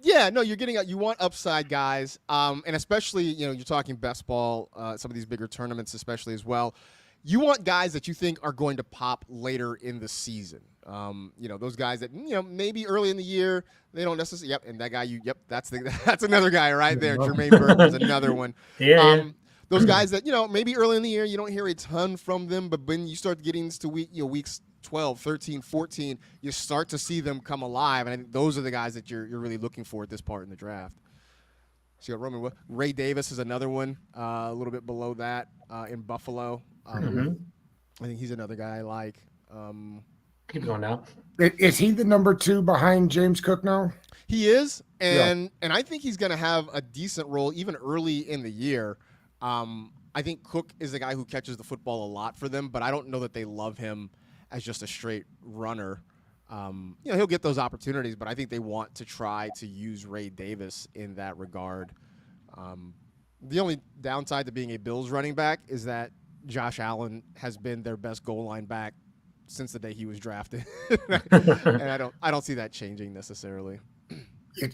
Yeah, no, you want upside guys, and especially you're talking best ball, some of these bigger tournaments, especially as well. You want guys that you think are going to pop later in the season. Those guys that maybe early in the year they don't necessarily. Yep, and that guy that's another guy right there. Jermaine Burton's another one. Yeah. Those guys that maybe early in the year you don't hear a ton from them, but when you start getting into weeks 12, 13, 14, you start to see them come alive, and I think those are the guys that you're really looking for at this part in the draft. So you got Ray Davis is another one, a little bit below that in Buffalo. I think he's another guy I like. Keep going now. Is he the number 2 behind James Cook now? He is, and I think he's going to have a decent role even early in the year. I think Cook is the guy who catches the football a lot for them, but I don't know that they love him as just a straight runner. He'll get those opportunities, but I think they want to try to use Ray Davis in that regard. The only downside to being a Bills running back is that Josh Allen has been their best goal line back since the day he was drafted, and I don't see that changing necessarily.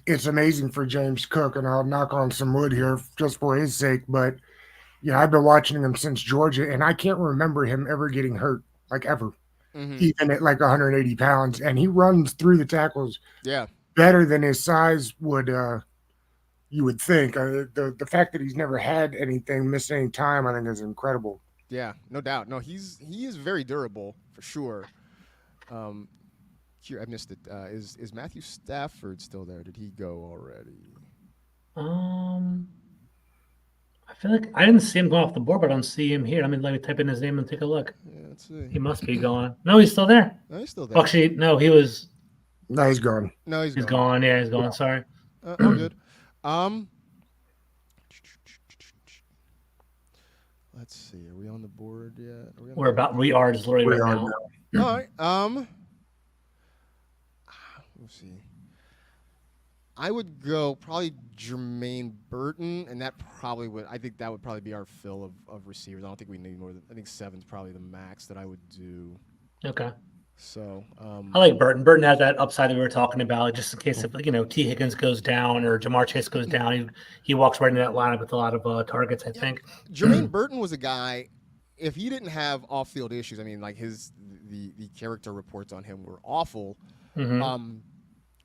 It's amazing for James Cook, and I'll knock on some wood here just for his sake, but I've been watching him since Georgia, and I can't remember him ever getting hurt, like ever. Even at like 180 pounds, and he runs through the tackles better than his size would you would think. The fact that he's never had anything, missed any time, I think is incredible. Yeah, no doubt. No, he is very durable for sure. Here, I missed it. Is Matthew Stafford still there? Did he go already? I feel like I didn't see him go off the board, but I don't see him here. Let me type in his name and take a look. Yeah, let's see. He must be gone. No, he's still there. No, he's still there. Actually, no, he was. No, he's gone. No, he's gone. Yeah, he's gone. Sorry. All good. Let's see. Are we on the board yet? We are just literally right now. All right. Let's see. I would go probably Jermaine Burton, and I think that would probably be our fill of receivers. I don't think we need more than, I think 7's probably the max that I would do. Okay. So I like Burton. Burton has that upside that we were talking about, just in case if T. Higgins goes down or Jamar Chase goes down, he walks right into that lineup with a lot of targets. I think Jermaine Burton was a guy. If he didn't have off-field issues, like the character reports on him were awful.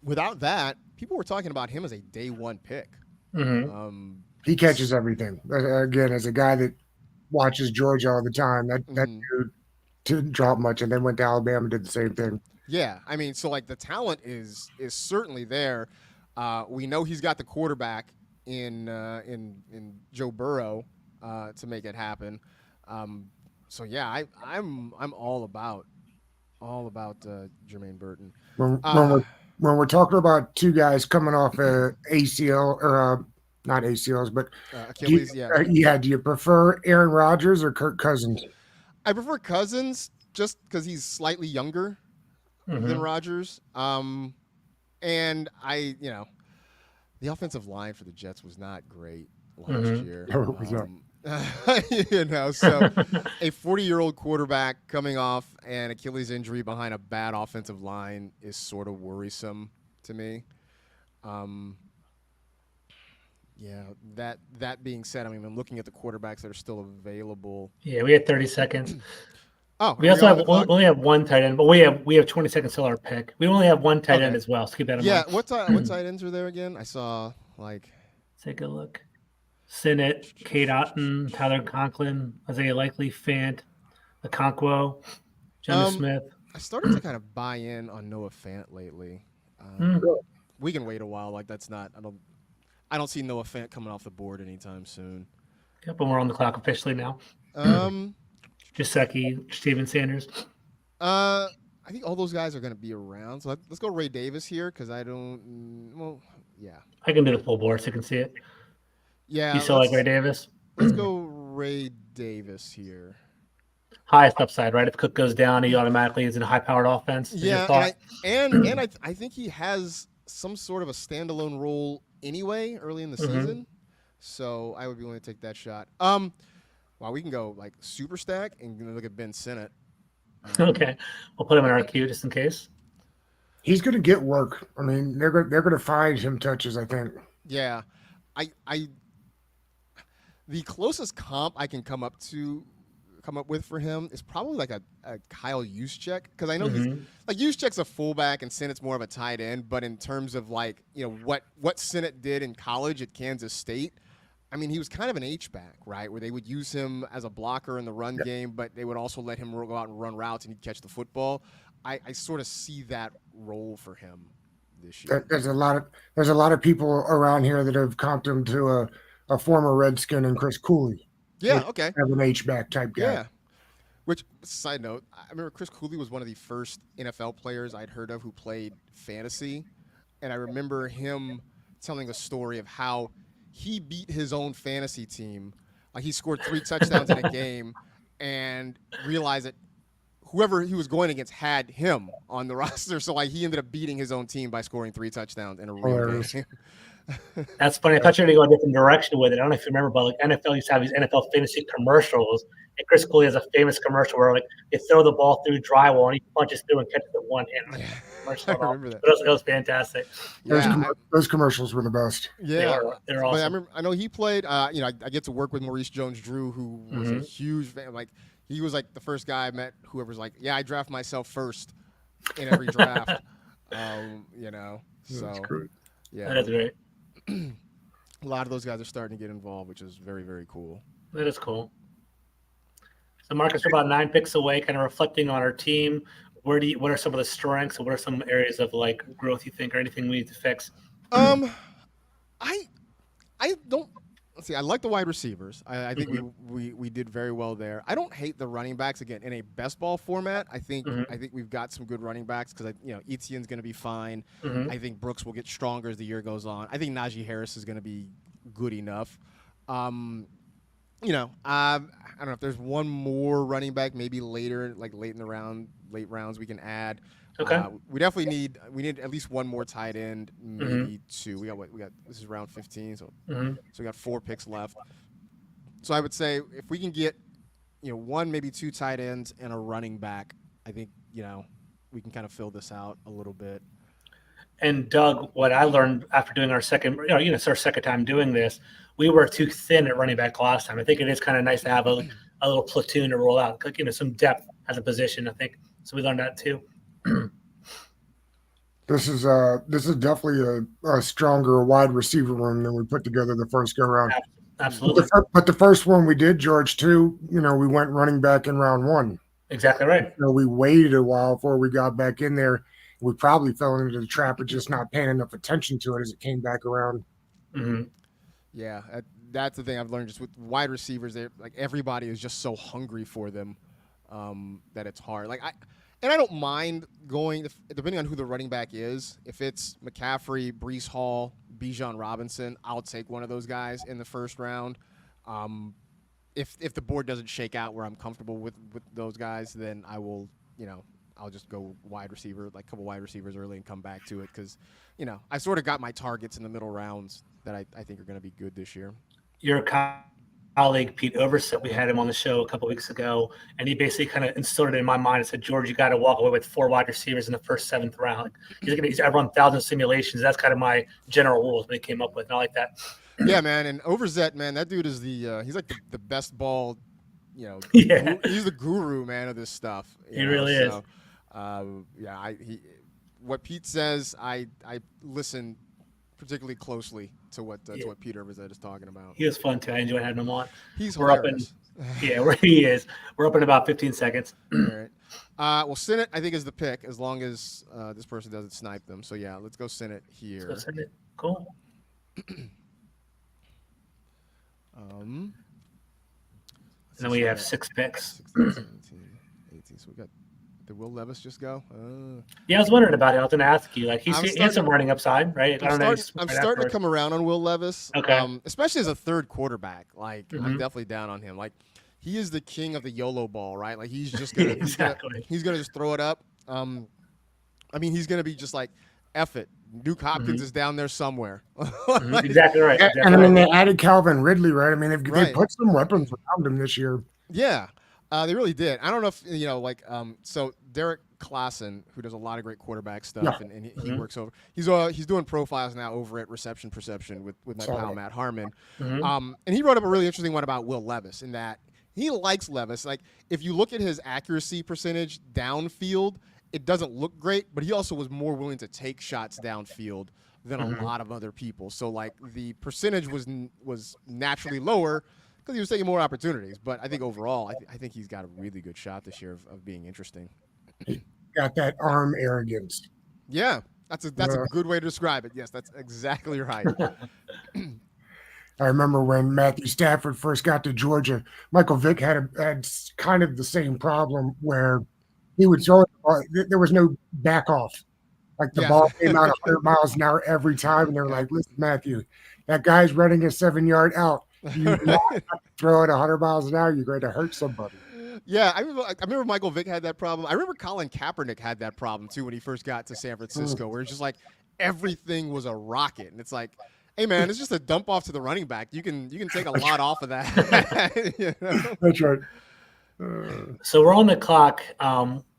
Without that, people were talking about him as a day 1 pick. He catches everything. Again, as a guy that watches Georgia all the time, that dude didn't drop much, and then went to Alabama and did the same thing. Yeah, so the talent is certainly there. We know he's got the quarterback in Joe Burrow to make it happen. So yeah, I'm all about Jermaine Burton. When we're talking about 2 guys coming off ACL or not ACLs, but Achilles, do you prefer Aaron Rodgers or Kirk Cousins? I prefer Cousins just because he's slightly younger than Rodgers. And the offensive line for the Jets was not great last year. No, it was not. So a 40-year-old quarterback coming off an Achilles injury behind a bad offensive line is sort of worrisome to me. That being said, I'm looking at the quarterbacks that are still available. Yeah, we had 30 seconds. Oh, we only have 1 tight end, but we have 20 seconds till our pick. We only have 1 tight end as well. So keep that in mind. Yeah, what tight ends are there again? I saw Take a look. Sinnott, Kate Otten, Tyler Conklin, Isaiah Likely, Fant, Okonkwo, Jonnu Smith. I started to kind of buy in on Noah Fant lately. We can wait a while. That's not. I don't see Noah Fant coming off the board anytime soon. Yep, and we're on the clock officially now. Gesicki, Steven Sanders. I think all those guys are going to be around. So let's go Ray Davis here because I don't. Well, yeah. I can do the full board so you can see it. Yeah. You still like Ray Davis? Let's go Ray Davis here. Highest upside, right? If Cook goes down, he automatically is in a high-powered offense. Yeah, and I think he has some sort of a standalone role anyway early in the season. So I would be willing to take that shot. Wow, we can go super stack and look at Ben Sinnott. Okay, we'll put him in our queue just in case. He's going to get work. I mean, they're going to find him touches, I think. Yeah, I the closest comp I can come up with for him is probably like a Kyle Juszczyk, because I know he's like Juszczyk's a fullback and Sennett's more of a tight end, but in terms of like, you know, what Sennett did in college at Kansas State, I mean, he was kind of an H-back, right, where they would use him as a blocker in the run game, but they would also let him go out and run routes and he'd catch the football. I sort of see that role for him this year. There's a lot of people around here that have comped him to a former Redskin and Chris Cooley. Yeah, okay. Have an H-back type guy. Yeah. Which, side note, I remember Chris Cooley was one of the first NFL players I'd heard of who played fantasy. And I remember him telling a story of how he beat his own fantasy team. Like, he scored 3 touchdowns in a game and realized that whoever he was going against had him on the roster. So, like, he ended up beating his own team by scoring 3 touchdowns in a real game. That's funny. I thought you were going to go a different direction with it. I don't know if you remember, but like NFL used to have these NFL fantasy commercials. And Chris Cooley has a famous commercial where like they throw the ball through drywall and he punches through and catches it one hand. I remember that. It was fantastic. Those commercials were the best. Yeah, they're awesome. I know he played. I get to work with Maurice Jones-Drew, who was a huge fan. Like, he was like the first guy I met who was like, yeah, I draft myself first in every draft. So That's great. Yeah, that is great. A lot of those guys are starting to get involved, which is very, very cool. That is cool. So, Marcus, we're about 9 picks away, kind of reflecting on our team. What are some of the strengths, and what are some areas of like growth you think, or anything we need to fix? I don't. Let's see. I like the wide receivers. I think we did very well there. I don't hate the running backs. Again, in a best ball format, I think we've got some good running backs because Etienne's going to be fine. I think Brooks will get stronger as the year goes on. I think Najee Harris is going to be good enough. I don't know if there's one more running back maybe later, like late rounds we can add. Okay. We definitely need at least one more tight end, maybe 2. We got this is round 15, so we got 4 picks left. So I would say if we can get 1, maybe 2 tight ends and a running back, I think we can kind of fill this out a little bit. And Doug, what I learned after doing our second, it's our second time doing this, we were too thin at running back last time. I think it is kind of nice to have a little platoon to roll out, some depth as a position. I think so. We learned that too. This is definitely a stronger wide receiver room than we put together the first go round. Absolutely. But the first one we did, George, too, we went running back in round 1. Exactly right. We waited a while before we got back in there. We probably fell into the trap of just not paying enough attention to it as it came back around. Mm-hmm. Yeah, that's the thing I've learned just with wide receivers. Like everybody is just so hungry for them that it's hard. And I don't mind going, depending on who the running back is. If it's McCaffrey, Breece Hall, Bijan Robinson, I'll take one of those guys in the first round. If the board doesn't shake out where I'm comfortable with those guys, then I will, I'll just go wide receiver, like a couple wide receivers early and come back to it because, I sort of got my targets in the middle rounds that I think are going to be good this year. Your colleague Pete Overset, we had him on the show a couple weeks ago, and he basically kind of instilled it in my mind and said, George, you got to walk away with 4 wide receivers in the first 7th round. He's run 1,000 simulations. That's kind of my general rules that he came up with, and I like that. Yeah, man, and Overset, man, that dude is he's like the best ball, yeah. He's the guru, man, of this stuff. He really is. What Pete says, I listen particularly closely to what Pete Overset is talking about. He was fun too. I enjoyed having him on. He's hilarious. He is. We're up in about 15 seconds. All right. Well, Sennett, I think, is the pick as long as this person doesn't snipe them. So yeah, let's go Sennett here. Let's go Sennett. Cool. And then we have 6 picks. 16, 17, 18. So we got. Did Will Levis just go? Yeah, I was wondering about it. I was going to ask you. Like, he has some running upside, right? I'm starting to come around on Will Levis. Okay. Especially as a third quarte's Like, I'm definitely down on him. Like, he is the king of the YOLO ball, right? Like, he's just gonna he's gonna just throw it up. He's gonna be just like, F it. Duke Hopkins is down there somewhere. Exactly right. They added Calvin Ridley, right? They put some weapons around him this year. Yeah. They really did. I don't know if so Derek Klassen, who does a lot of great quarterback stuff, and he works over. He's doing profiles now over at Reception Perception with my pal Matt Harmon. And he wrote up a really interesting one about Will Levis in that he likes Levis. Like if you look at his accuracy percentage downfield, it doesn't look great, but he also was more willing to take shots downfield than a lot of other people. So like the percentage was naturally lower because he was taking more opportunities. But I think overall, I think he's got a really good shot this year of being interesting. Got that arm arrogance. Yeah, that's a good way to describe it. Yes, that's exactly right. I remember when Matthew Stafford first got to Georgia, Michael Vick had kind of the same problem where he would throw it. There was no back off. Like the ball came out 100 miles an hour every time, and they were like, "Listen, Matthew, that guy's running a 7-yard out. You throw it 100 miles an hour, you're going to hurt somebody." Yeah, I remember Michael Vick had that problem. I remember Colin Kaepernick had that problem too when he first got to San Francisco, where it's just like everything was a rocket, and it's like, hey man, it's just a dump off to the running back. You can take a lot off of that. You know? That's right. So we're on the clock.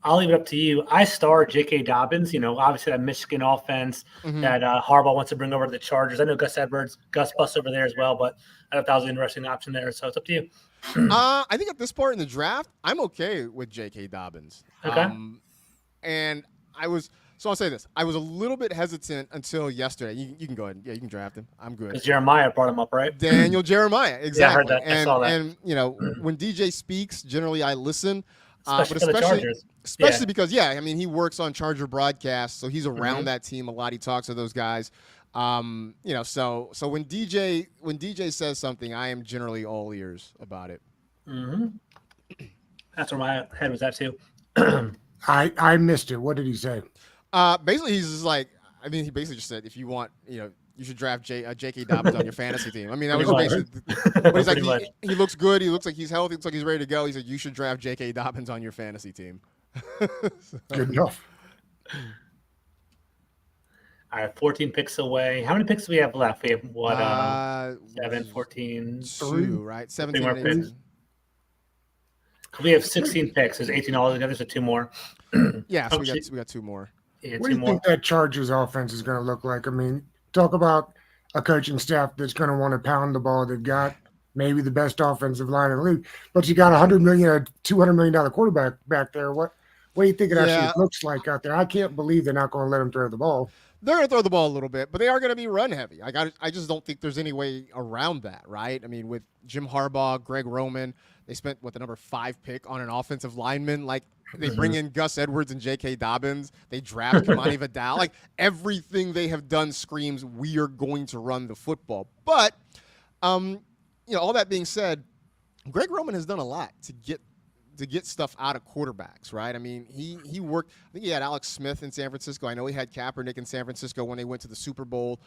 I'll leave it up to you. I star J.K. Dobbins. Obviously that Michigan offense that Harbaugh wants to bring over to the Chargers. I know Gus Bus over there as well, but I thought that was an interesting option there. So it's up to you. I think at this part in the draft, I'm okay with J.K. Dobbins. Okay. And I'll say this. I was a little bit hesitant until yesterday. You can go ahead. Yeah, you can draft him. I'm good. Because Jeremiah brought him up, right? Daniel Jeremiah. Exactly. Yeah, I heard that. I saw that. And when DJ speaks, generally I listen. Especially for the Chargers. Especially because, he works on Charger broadcasts, so he's around that team a lot. He talks to those guys. So when DJ says something, I am generally all ears about it. That's where my head was at too. I missed it. What did he say? Basically, he's just like, he basically just said, if you want, you should draft J.K. Dobbins on your fantasy team. That was basically. But he's like, he looks good. He looks like he's healthy. Looks like he's ready to go. He said, you should draft J.K. Dobbins on your fantasy team. Good enough. All right, 14 picks away. How many picks do we have left? We have 7, 14, 2, right? 17 more picks. We have 16 picks. There's 18 altogether, so 2 more. Yeah, so we got 2 more. Yeah, what do you think that Chargers offense is going to look like? Talk about a coaching staff that's going to want to pound the ball. They've got maybe the best offensive line in the league, but you got $100 million, $200 million quarterback back there. What do you think it actually looks like out there? I can't believe they're not going to let him throw the ball. They're going to throw the ball a little bit, but they are going to be run heavy. I just don't think there's any way around that, right? With Jim Harbaugh, Greg Roman, they spent the number 5 pick on an offensive lineman. Like they bring in Gus Edwards and J.K. Dobbins. They draft Kamani Vidal. Like everything they have done screams we are going to run the football. But all that being said, Greg Roman has done a lot to get stuff out of quarterbacks, right? He worked. I think he had Alex Smith in San Francisco. I know he had Kaepernick in San Francisco when they went to the Super Bowl.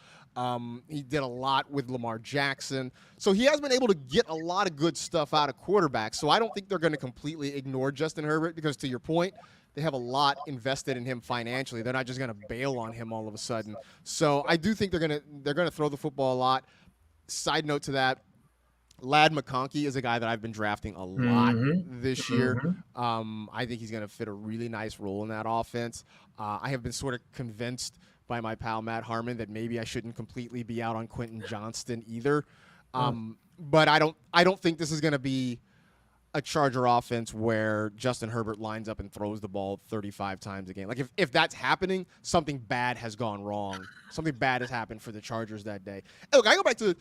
He did a lot with Lamar Jackson. So he has been able to get a lot of good stuff out of quarterbacks. So I don't think they're going to completely ignore Justin Herbert because, to your point, they have a lot invested in him financially. They're not just going to bail on him all of a sudden. So I do think they're going to throw the football a lot. Side note to that, Ladd McConkey is a guy that I've been drafting a lot this year. I think he's going to fit a really nice role in that offense. I have been sort of convinced by my pal Matt Harmon that maybe I shouldn't completely be out on Quentin Johnston either. But I don't think this is going to be a Charger offense where Justin Herbert lines up and throws the ball 35 times a game. Like if that's happening, something bad has gone wrong. Something bad has happened for the Chargers that day. And look, I go back to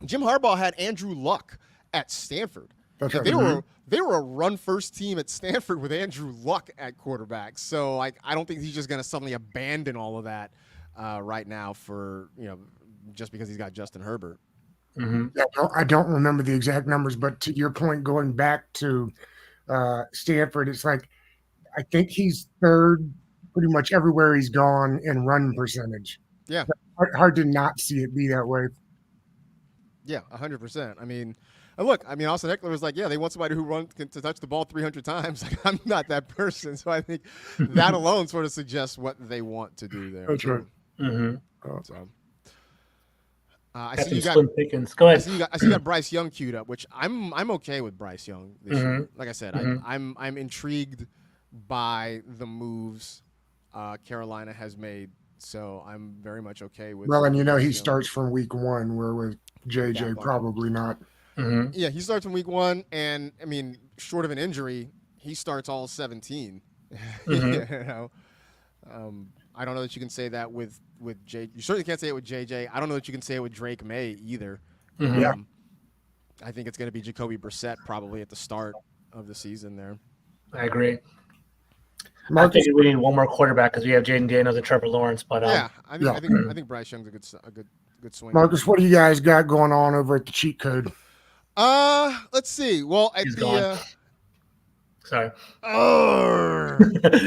Jim Harbaugh had Andrew Luck at Stanford. That's right. They were a run-first team at Stanford with Andrew Luck at quarterback. So I don't think he's just going to suddenly abandon all of that right now for just because he's got Justin Herbert. Yeah, I don't remember the exact numbers, but to your point, going back to Stanford, it's like I think he's third pretty much everywhere he's gone in run percentage. Yeah, hard to not see it be that way. Yeah, 100%. Look, Austin Eckler was like, they want somebody who can touch the ball 300 times. Like, I'm not that person. So I think that alone sort of suggests what they want to do there. That's right. So. I Got see some you got. slim pickings. Go I ahead. see you got Bryce Young queued up, which I'm okay with Bryce Young this year. Like I said, I'm intrigued by the moves Carolina has made, so I'm very much okay with. Well, and with you know Bryce he Young. starts from week 1, where with JJ Ball. probably not. Yeah, he starts from week 1, and I mean, short of an injury, he starts all 17. You know, I don't know that you can say that with J. You certainly can't say it with JJ. I don't know that you can say it with Drake May either. Yeah. I think it's going to be Jacoby Brissett probably at the start of the season there. I agree. Marcus, I think we need one more quarterback because we have Jaden Daniels and Trevor Lawrence. But I think Bryce Young's a good swing. Marcus, what do you guys got going on over at the cheat code? Let's see. Well, at he's the gone. Sorry.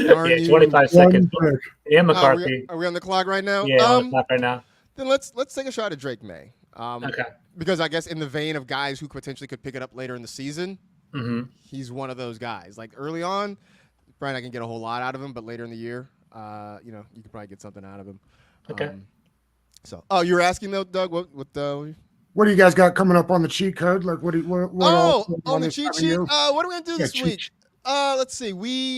Darn you. 25 seconds. One And McCarthy. Are we on the clock right now? Yeah, on the clock right now. Then let's take a shot at Drake May. Okay. Because I guess in the vein of guys who potentially could pick it up later in the season, he's one of those guys. Like early on, probably not gonna get a whole lot out of him, but later in the year, you could probably get something out of him. Okay. You were asking though, Doug, what do you guys got coming up on the cheat code? Like what on the cheat sheet? What are we gonna do this week? Let's see.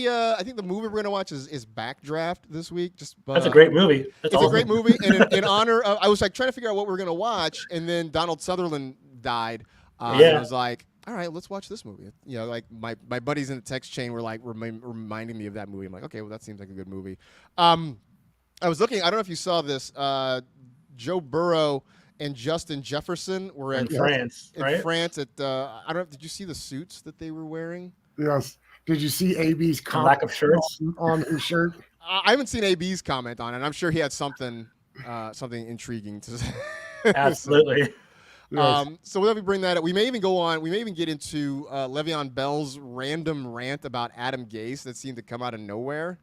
I think the movie we're gonna watch is Backdraft this week. That's a great movie. It's a great movie, and in honor of, I was like trying to figure out what we were gonna watch, and then Donald Sutherland died. And I was like, all right, let's watch this movie. You know, like my buddies in the text chain were like reminding me of that movie. I'm like, okay, well that seems like a good movie. I was looking. I don't know if you saw this. Joe Burrow and Justin Jefferson were in France, right? France at I don't know. Did you see the suits that they were wearing? Yes. Did you see AB's comment lack of shirts on his shirt? I haven't seen AB's comment on it. I'm sure he had something intriguing to say. Absolutely. Yes. So whenever we bring that up, we may even get into Le'Veon Bell's random rant about Adam Gase that seemed to come out of nowhere.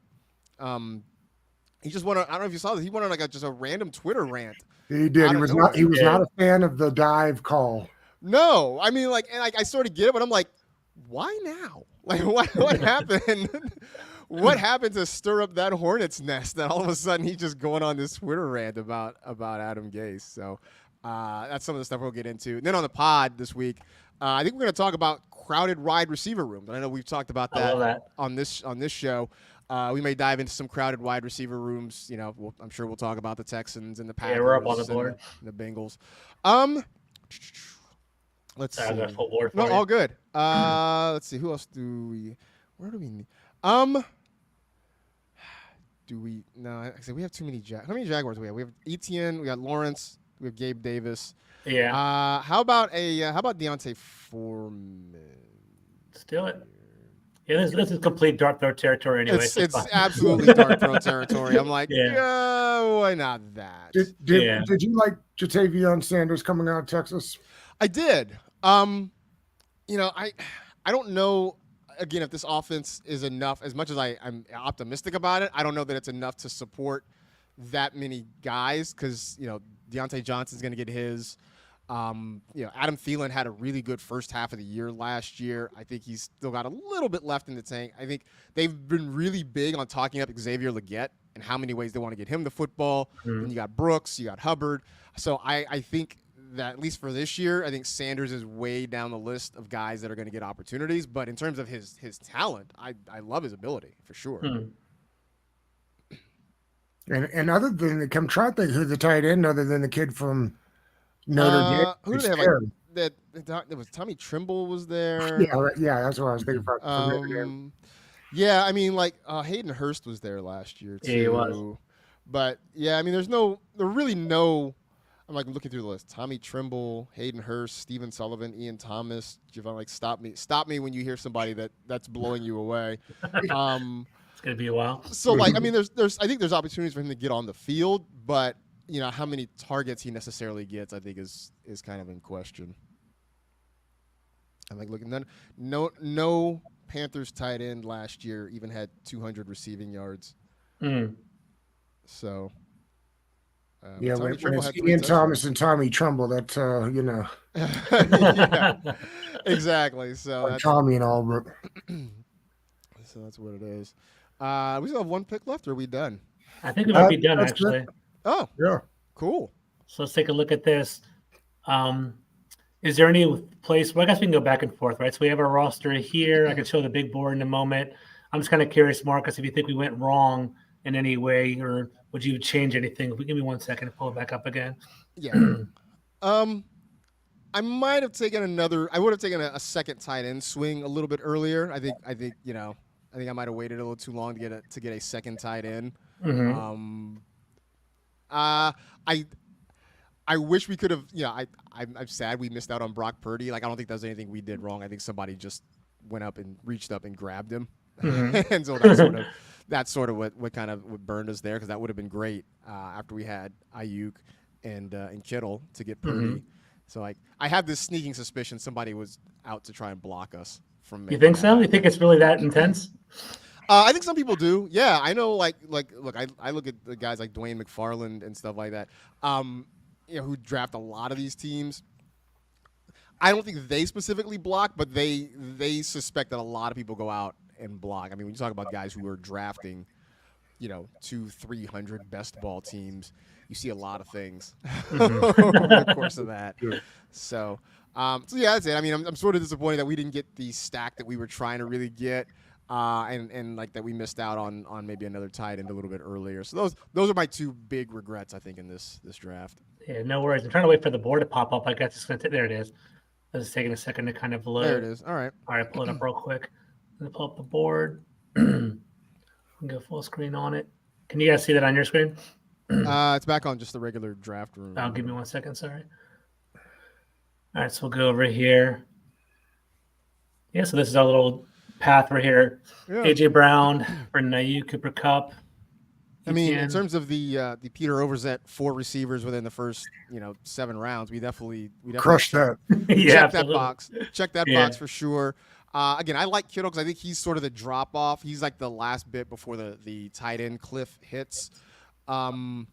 He just went on, I don't know if you saw this. He went on just a random Twitter rant. He did. He was not a fan of the dive call. No, I mean, I sort of get it, but I'm like, why now? Like, what happened? What happened to stir up that hornet's nest that all of a sudden he's just going on this Twitter rant about Adam Gase? So that's some of the stuff we'll get into. And then on the pod this week, I think we're going to talk about crowded wide receiver rooms. I know we've talked about that on this show. We may dive into some crowded wide receiver rooms. You know, I'm sure we'll talk about the Texans and the Packers. Yeah, we're up on the board. And the Bengals. Let's see. No, all good. Let's see. Who else do we? Where do we need? Do we? No, I said we have too many. How many Jaguars do we have? We have Etienne. We got Lawrence. We have Gabe Davis. Yeah. How about Deontay Foreman? Steal it. Yeah, this is complete dark throat territory anyway. It's absolutely dark throat territory. I'm like, why not that? Did you like Jatavion Sanders coming out of Texas? I did. I don't know, again, if this offense is enough. As much as I'm optimistic about it, I don't know that it's enough to support that many guys because, Deontay Johnson's going to get his. Adam Thielen had a really good first half of the year last year. I think he's still got a little bit left in the tank. I think they've been really big on talking up Xavier Legette and how many ways they want to get him the football. And you got Brooks, you got Hubbard. So I think that at least for this year, I think Sanders is way down the list of guys that are going to get opportunities. But in terms of his talent, I love his ability for sure. And other than the try to think who the tight end other than the kid from Notre Dame. Who did they have? There was Tommy Trimble was there. Yeah, that's what I was thinking about. Yeah, I mean, Hayden Hurst was there last year too. Yeah, he was. But yeah, I mean, there really no. I'm looking through the list. Tommy Trimble, Hayden Hurst, Steven Sullivan, Ian Thomas. Javon, stop me when you hear somebody that's blowing you away. It's gonna be a while. So I think there's opportunities for him to get on the field, but how many targets he necessarily gets, I think is kind of in question. I'm looking then. No Panthers tight end last year even had 200 receiving yards. So. When it's Ian Thomas and Tommy Trumbull, that's yeah, exactly. So that's Tommy and Albert. So that's what it is. We still have one pick left. Or are we done? I think we might be done actually. Good. Oh, yeah, cool. So let's take a look at this. Is there any place? Well, I guess we can go back and forth, right? So we have our roster here. I can show the big board in a moment. I'm just kind of curious, Marcus, if you think we went wrong in any way, or would you change anything? Give me 1 second to pull it back up again. Yeah. I might have taken I would have taken a second tight end swing a little bit earlier. I think I might have waited a little too long to get a second tight end. Mm-hmm. I wish we could have. I'm sad we missed out on Brock Purdy. Like, I don't think there's anything we did wrong. I think somebody just went up and reached up and grabbed him, and so that's sort of what kind of what burned us there, because that would have been great after we had Ayuk and Kittle to get Purdy. Mm-hmm. So I have this sneaking suspicion somebody was out to try and block us from. You think so? You think it's really that intense? I think some people do. Yeah, I know. Look, I look at the guys like Dwayne McFarland and stuff like that. Who draft a lot of these teams. I don't think they specifically block, but they suspect that a lot of people go out and block. I mean, when you talk about guys who are drafting, 200-300 best ball teams, you see a lot of things over the course of that. So yeah, that's it. I mean, I'm sort of disappointed that we didn't get the stack that we were trying to really get. And like that we missed out on maybe another tight end a little bit earlier. So those are my two big regrets, I think, in this draft. Yeah, no worries. I'm trying to wait for the board to pop up. I guess it's going to there it is. It's taking a second to kind of load. There it is. All right, pull it up real quick. I'm going to pull up the board. Go full screen on it. Can you guys see that on your screen? It's back on just the regular draft room. Give me 1 second. Sorry. All right, so we'll go over here. Yeah, so this is our little path right here. Yeah. AJ Brown, Brandon Ayuk, Cooper Kupp. I mean, in terms of the Peter Overzet 4 receivers within the first 7 rounds, we definitely crushed that. Check that box. Check that box for sure. Again, I like Kittle because I think he's sort of the drop off. He's like the last bit before the tight end cliff hits. Yeah,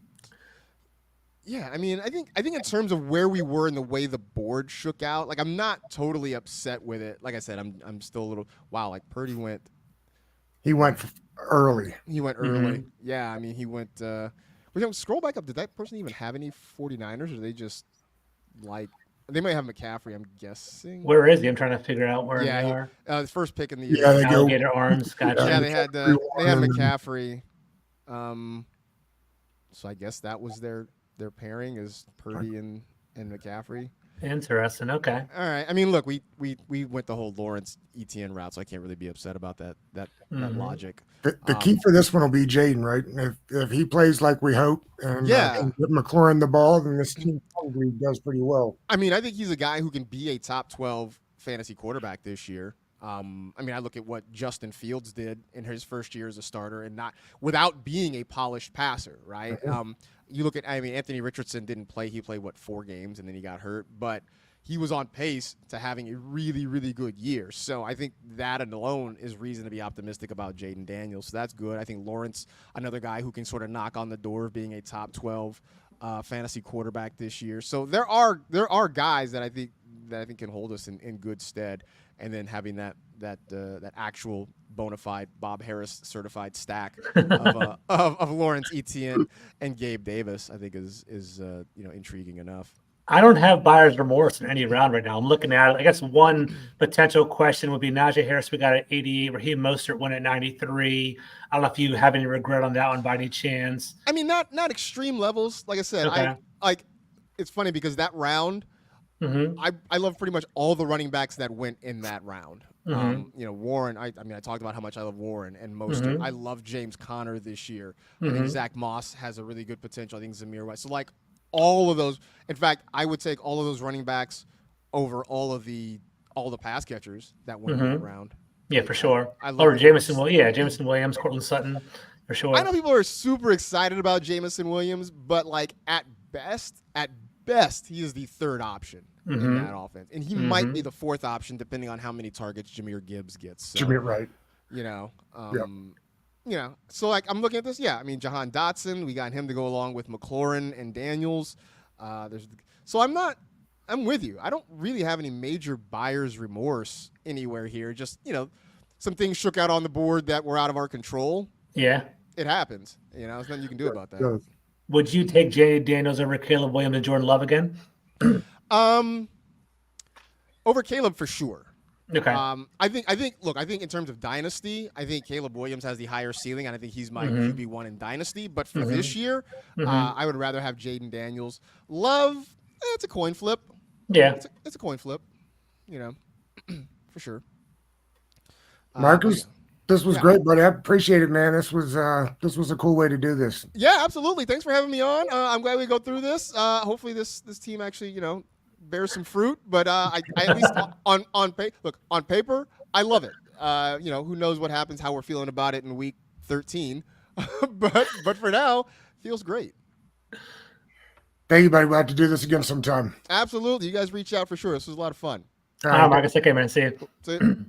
I mean, I think in terms of where we were and the way the board shook out, like, I'm not totally upset with it. Like I said, I'm still a little like Purdy went. He went early. Mm-hmm. Yeah, I mean, he went. Scroll back up. Did that person even have any 49ers, or they just they might have McCaffrey? I'm guessing. Where is he? I'm trying to figure out where they are. The first pick in the they alligator go, arms. Gotcha. Yeah, they had McCaffrey. So I guess that was their pairing is Purdy and McCaffrey. Interesting. Okay. All right. I mean, look, we went the whole Lawrence Etienne route, so I can't really be upset about that logic. The key for this one will be Jaden, right? If he plays like we hope and can get McLaurin the ball, then this team probably does pretty well. I mean, I think he's a guy who can be a top 12 fantasy quarterback this year. I mean, I look at what Justin Fields did in his first year as a starter, and not without being a polished passer, right? Mm-hmm. You look at, Anthony Richardson didn't play. He played 4 games and then he got hurt, but he was on pace to having a really, really good year. So I think that alone is reason to be optimistic about Jaden Daniels. So that's good. I think Lawrence, another guy who can sort of knock on the door of being a top 12 fantasy quarterback this year. So there are guys that I think can hold us in good stead. And then having that actual bona fide Bob Harris certified stack of Lawrence Etienne and Gabe Davis, I think is intriguing enough. I don't have buyer's remorse in any round right now. I'm looking at it. I guess one potential question would be Najee Harris. We got at 88. Raheem Mostert went at 93. I don't know if you have any regret on that one by any chance. I mean, not extreme levels. Like I said, okay. It's funny because that round. Mm-hmm. I love pretty much all the running backs that went in that round. Mm-hmm. Warren, I talked about how much I love Warren and Mostert. Mm-hmm. I love James Conner this year. Mm-hmm. I think Zach Moss has a really good potential. I think Zamir White. So, all of those. In fact, I would take all of those running backs over all the pass catchers that went in that round. Yeah, for sure. Jameson Williams, Cortland Sutton, for sure. I know people are super excited about Jameson Williams, but at best, he is the third option in that offense. And he might be the fourth option depending on how many targets Jahmyr Gibbs gets. So, Jahmyr, right. So I'm looking at this. Yeah, I mean, Jahan Dotson, we got him to go along with McLaurin and Daniels. I'm with you. I don't really have any major buyer's remorse anywhere here. Just, some things shook out on the board that were out of our control. Yeah. It happens. There's nothing you can do about that. Would you take Jay Daniels over Caleb Williams and Jordan Love again? Over Caleb for sure. Okay. I think in terms of dynasty, I think Caleb Williams has the higher ceiling, and I think he's my QB1 in dynasty. But for this year, I would rather have Jaden Daniels. Love, it's a coin flip. Yeah. It's a coin flip, for sure. Marcus, this was great, buddy. I appreciate it, man. This was a cool way to do this. Yeah, absolutely. Thanks for having me on. I'm glad we go through this. Hopefully this team actually, bears some fruit. But I at least on paper, I love it. Who knows what happens, how we're feeling about it in week 13. but for now, feels great. Thank you, buddy. We'll have to do this again sometime. Absolutely. You guys reach out for sure. This was a lot of fun. All right, Marcus. Okay, man. See you. See you.